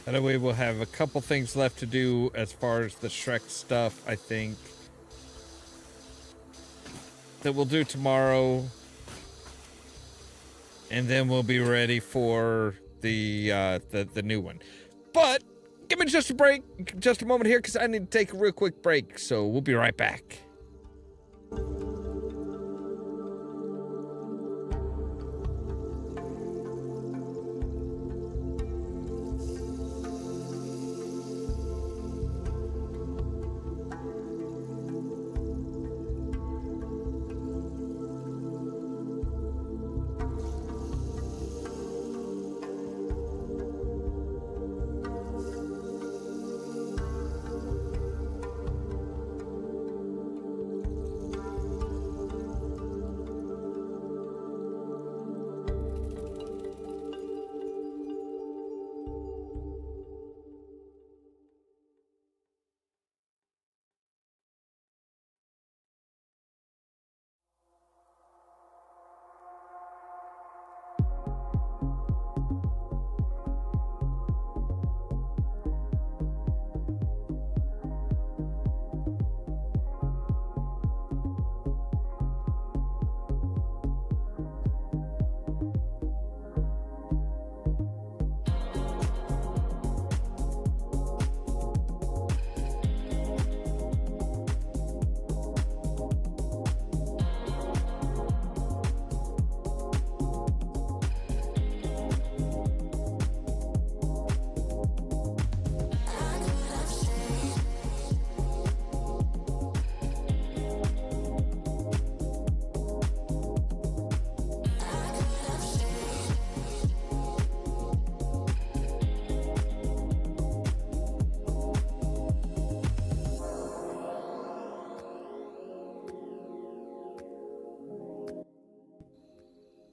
That way we'll have a couple things left to do as far as the Shrek stuff, I think. That we'll do tomorrow. And then we'll be ready for the new one. But give me just a moment here, because I need to take a real quick break. So we'll be right back.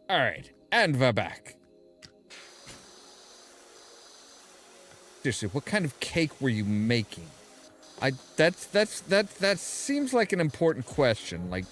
All right, and we're back. Seriously, what kind of cake were you making? That seems like an important question. Like,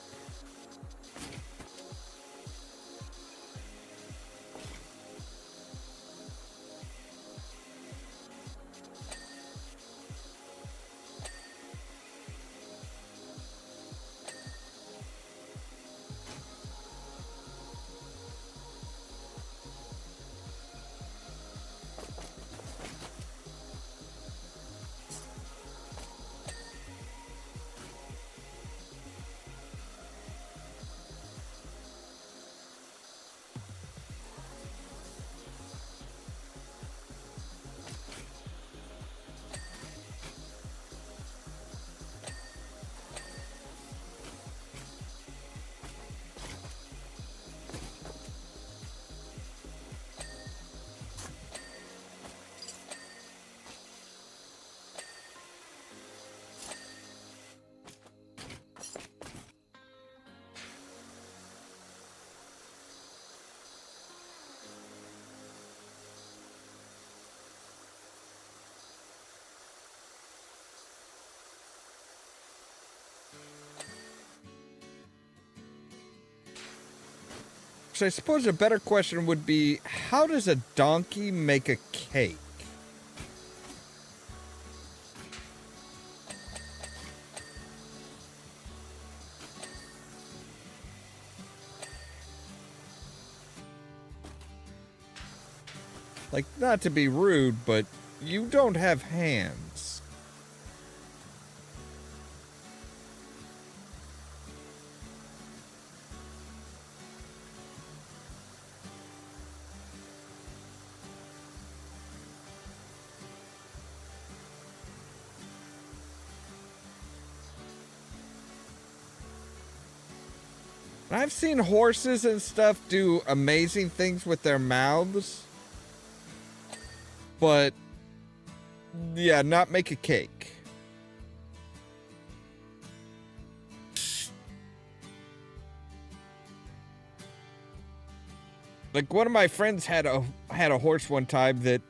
so I suppose a better question would be, how does a donkey make a cake? Like, not to be rude, but you don't have hands. I've seen horses and stuff do amazing things with their mouths. But, yeah, not make a cake. Like, one of my friends had a horse one time that,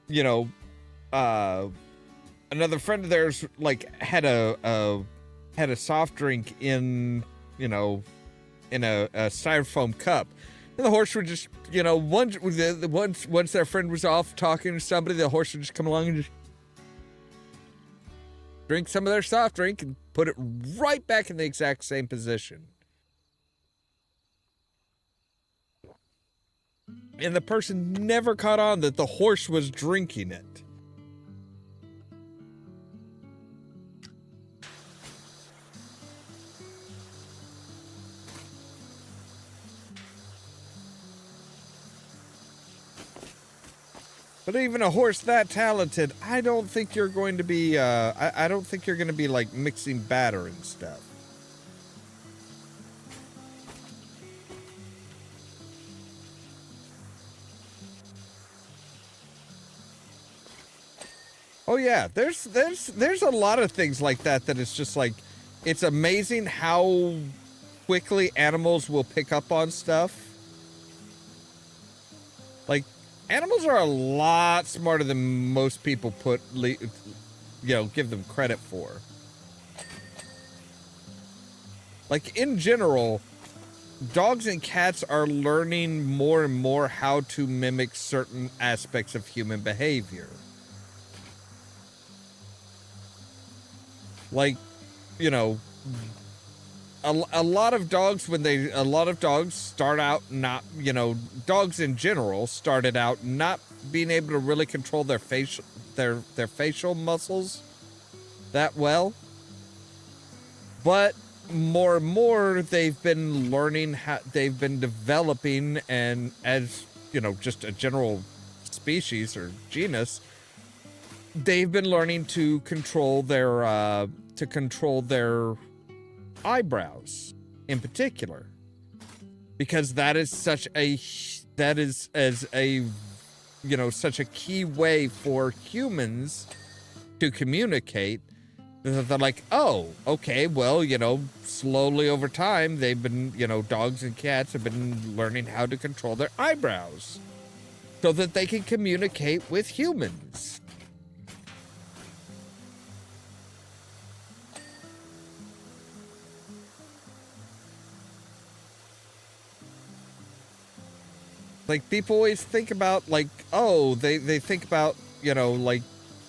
you know, another friend of theirs, like, had a soft drink in, you know, in a styrofoam cup. And the horse would just, you know, once their friend was off talking to somebody, the horse would just come along and just drink some of their soft drink and put it right back in the exact same position. And the person never caught on that the horse was drinking it. But even a horse that talented, I don't think you're going to be, I don't think you're going to be, like, mixing batter and stuff. Oh, yeah, there's a lot of things like that it's just, like, it's amazing how quickly animals will pick up on stuff. Like, animals are a lot smarter than most people give them credit for. Like, in general, dogs and cats are learning more and more how to mimic certain aspects of human behavior. Like, you know, a lot of dogs start out not, you know, dogs in general started out not being able to really control their facial muscles that well. But more and more they've been learning they've been developing, and as, you know, just a general species or genus, they've been learning to control their eyebrows in particular, because that is such a key way for humans to communicate, They're like, oh, okay, well, slowly over time, they've been, dogs and cats have been learning how to control their eyebrows so that they can communicate with humans. Like, people always think about, like, oh, they think about, like,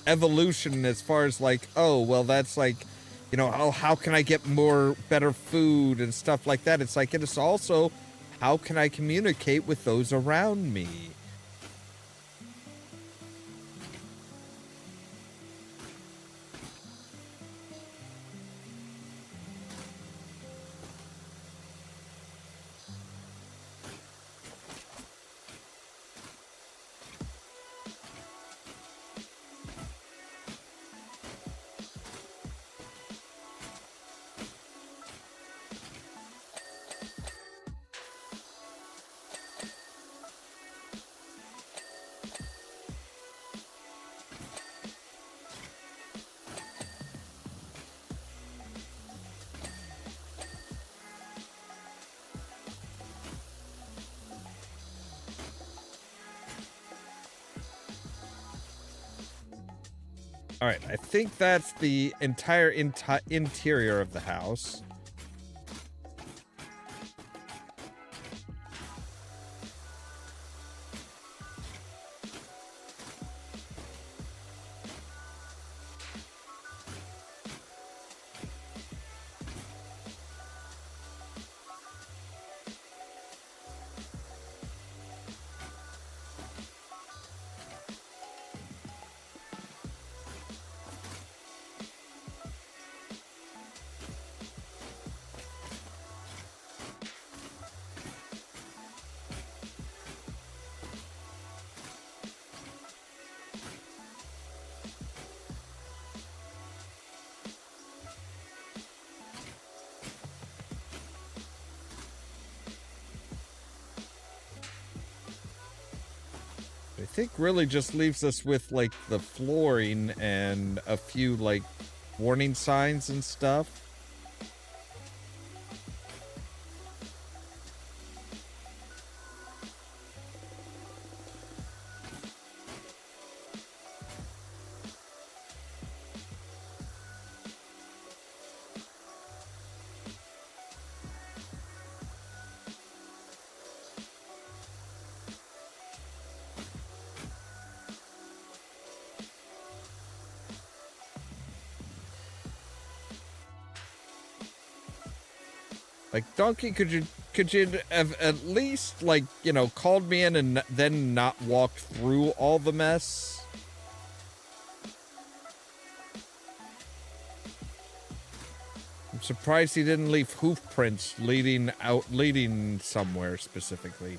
evolution as far as, like, oh, well, that's, like, oh, how can I get better food and stuff like that? It's like, it's also, how can I communicate with those around me? All right, I think that's the entire interior of the house. I think really just leaves us with, like, the flooring and a few, like, warning signs and stuff. Like, Donkey, could you have at least, like, called me in and then not walked through all the mess? I'm surprised he didn't leave hoof prints leading somewhere specifically.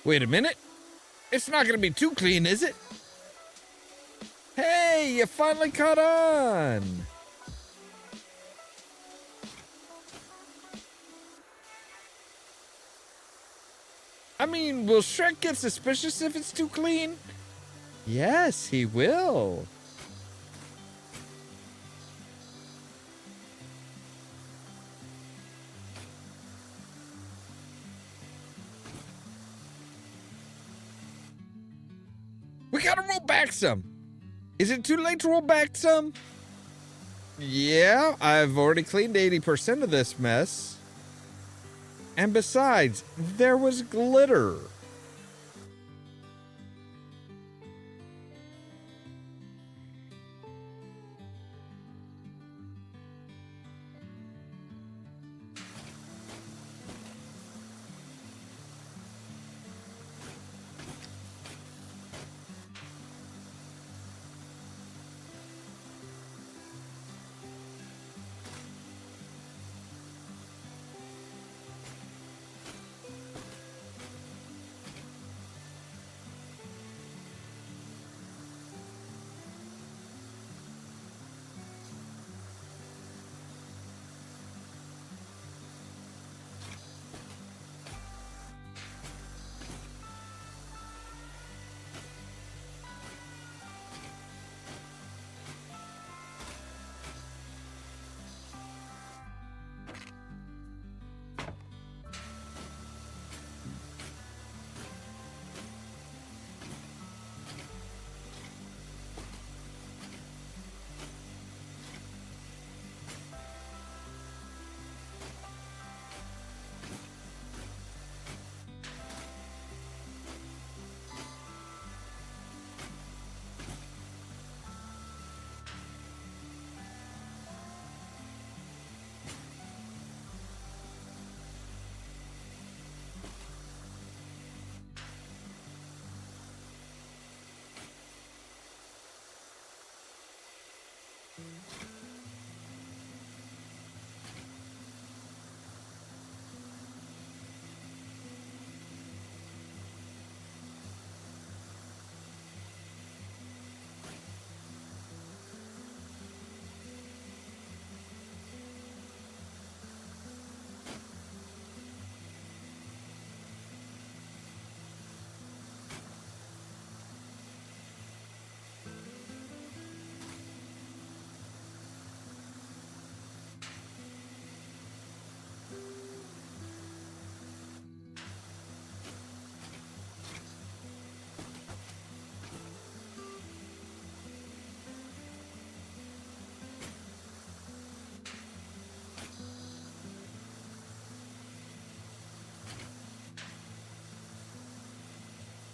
Wait a minute. It's not gonna be too clean, is it? Hey, you finally caught on! I mean, will Shrek get suspicious if it's too clean? Yes, he will. We gotta roll back some. Is it too late to roll back some? Yeah, I've already cleaned 80% of this mess. And besides, there was glitter.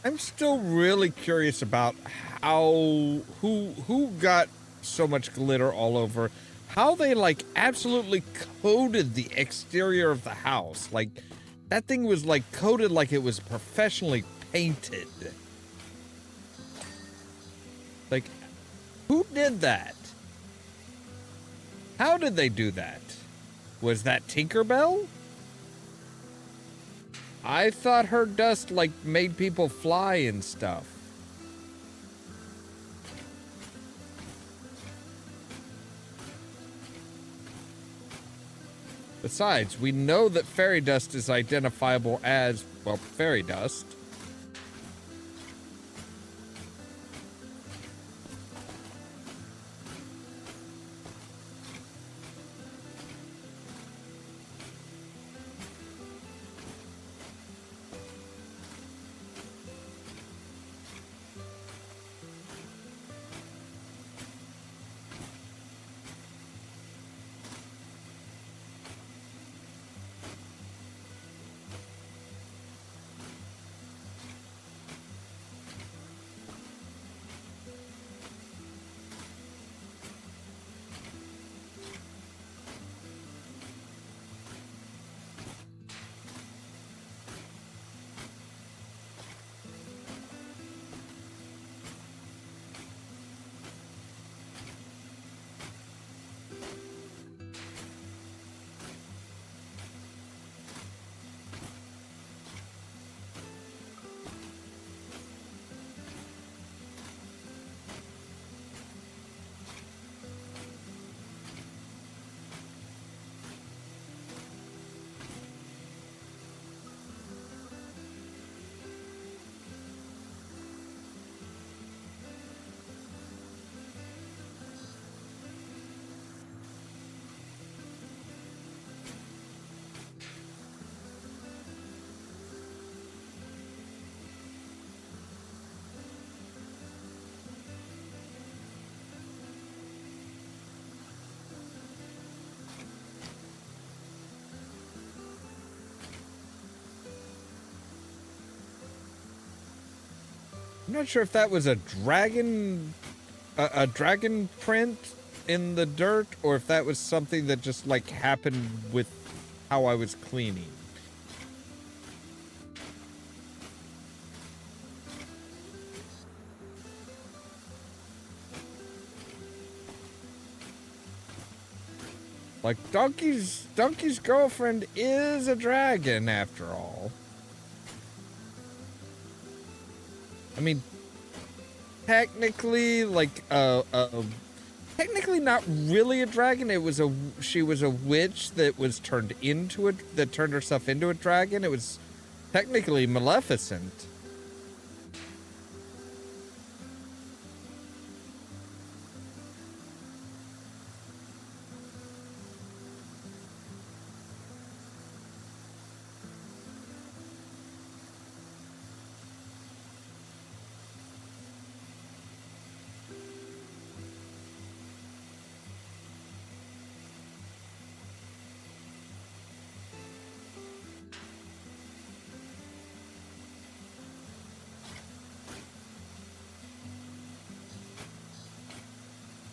I'm still really curious about who got so much glitter all over, how they like absolutely coated the exterior of the house. Like that thing was like coated like it was professionally painted. Like, who did that? How did they do that? Was that Tinkerbell? I thought her dust, like, made people fly and stuff. Besides, we know that fairy dust is identifiable as, well, fairy dust. I'm not sure if that was a dragon print in the dirt, or if that was something that just like happened with how I was cleaning. Like Donkey's girlfriend is a dragon after all. I mean, technically, like, technically not really a dragon. She was a witch that was turned herself into a dragon. It was technically Maleficent.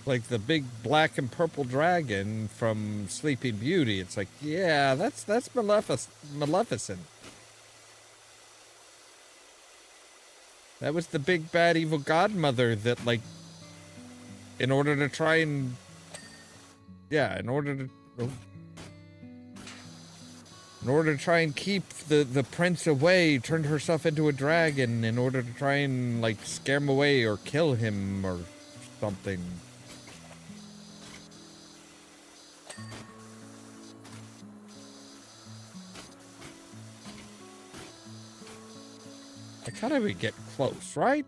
Like the big black and purple dragon from Sleeping Beauty. It's like, yeah, that's Maleficent. That was the big bad evil godmother that, like, in order to try and keep the prince away, turned herself into a dragon in order to try and, like, scare him away or kill him or something. I thought I would get close, right?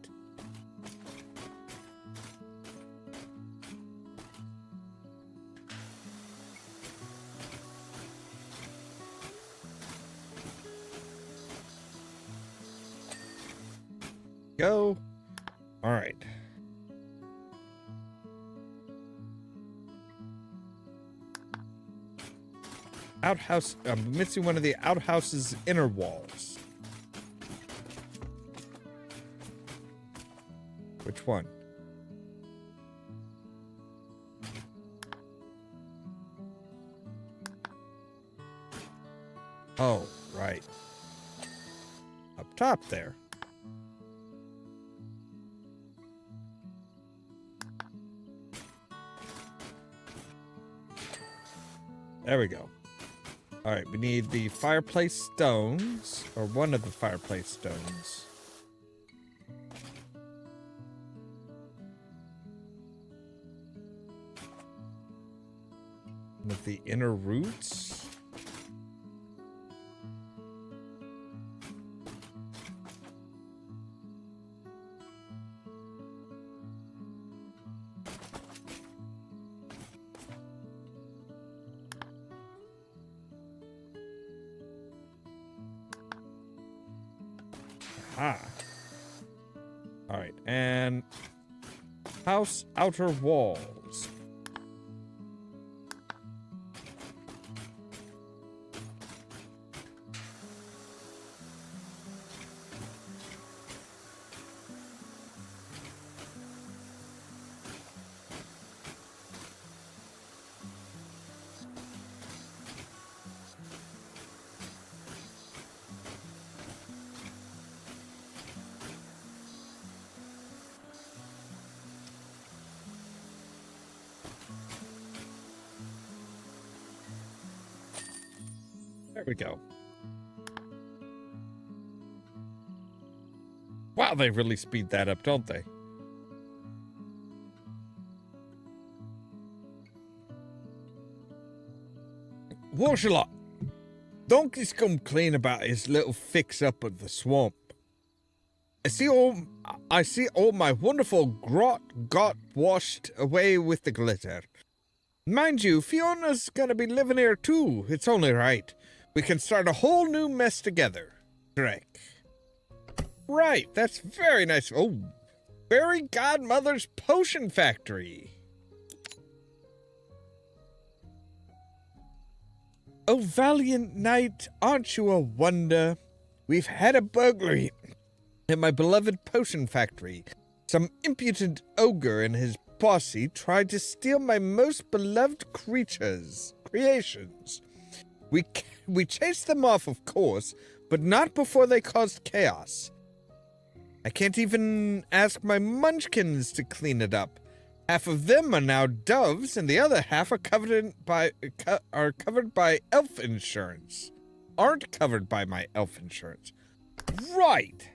Go. All right. Outhouse. I'm missing one of the outhouse's inner walls. Which one? Oh, right. Up top there. There we go. All right, we need the fireplace stones, or one of the fireplace stones. With the inner roots. Aha. All right, and house outer walls. There we go. Wow, they really speed that up, don't they? Washala, Donkey's come clean about his little fix-up of the swamp. I see all my wonderful grot got washed away with the glitter. Mind you, Fiona's gonna be living here too. It's only right. We can start a whole new mess together. Drake. Right, that's very nice. Oh, Fairy Godmother's Potion Factory. Oh, valiant knight, aren't you a wonder? We've had a burglary in my beloved potion factory. Some impudent ogre and his posse tried to steal my most beloved creations. We chased them off, of course, but not before they caused chaos. I can't even ask my munchkins to clean it up. Half of them are now doves, and the other half are covered by elf insurance. Aren't covered by my elf insurance. Right.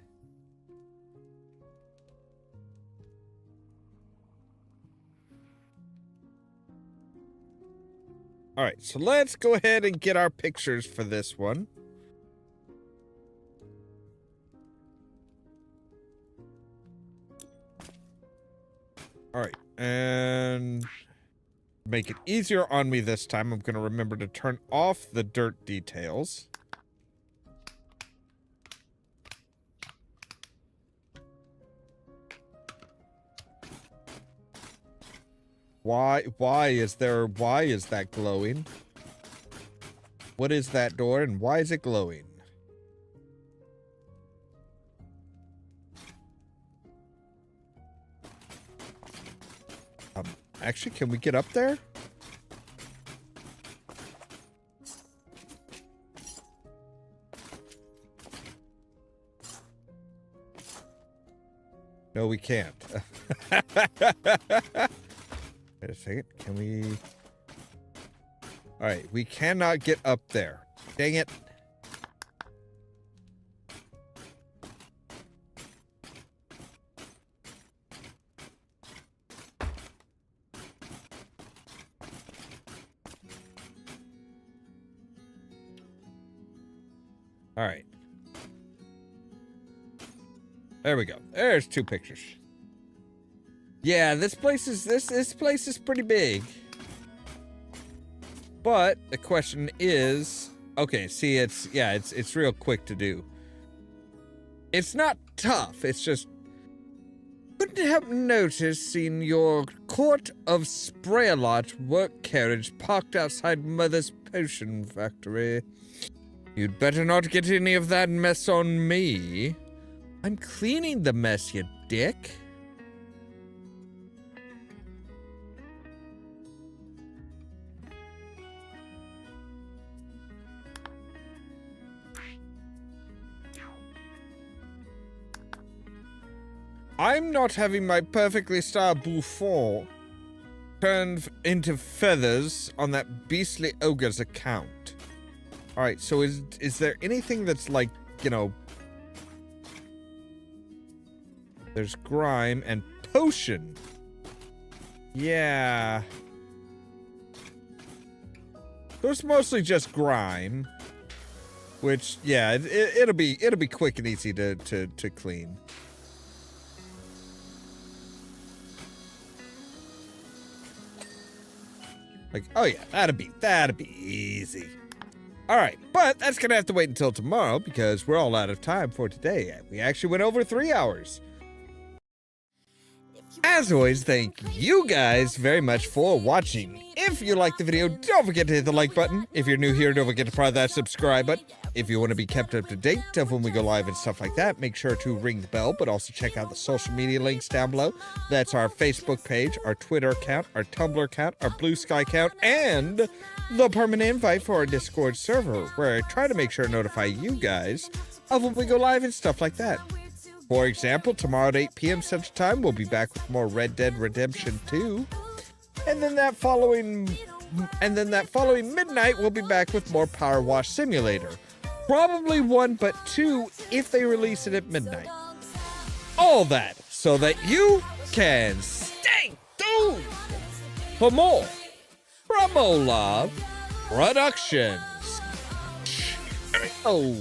All right, so let's go ahead and get our pictures for this one. All right, and make it easier on me this time, I'm going to remember to turn off the dirt details. Why is that glowing? What is that door and why is it glowing? Actually, can we get up there? No, we can't. Wait a second. Can we... All right, we cannot get up there. Dang it. All right. There we go. There's two pictures. Yeah, this place is pretty big. But the question is, okay, see, it's real quick to do. It's not tough. It's just couldn't help noticing your Court of Spray-a-Lot work carriage parked outside Mother's Potion Factory. You'd better not get any of that mess on me. I'm cleaning the mess, you dick. I'm not having my perfectly styled bouffant turned into feathers on that beastly ogre's account. Alright, so is there anything that's like, you know... There's grime and potion. Yeah. There's mostly just grime. Which, yeah, it'll be quick and easy to clean. Like, oh yeah, that'd be easy. All right, but that's gonna have to wait until tomorrow because we're all out of time for today. We actually went over 3 hours. As always, thank you guys very much for watching. If you liked the video, don't forget to hit the like button. If you're new here, don't forget to press that subscribe button. If you want to be kept up to date of when we go live and stuff like that, make sure to ring the bell, but also check out the social media links down below. That's our Facebook page, our Twitter account, our Tumblr account, our Blue Sky account, and the permanent invite for our Discord server, where I try to make sure to notify you guys of when we go live and stuff like that. For example, tomorrow at 8 p.m. Central Time, we'll be back with more Red Dead Redemption 2. And then that following midnight, we'll be back with more Powerwash Simulator. Probably 1, but 2 if they release it at midnight. All that so that you can stay tuned for more from Ollamh Productions. Oh.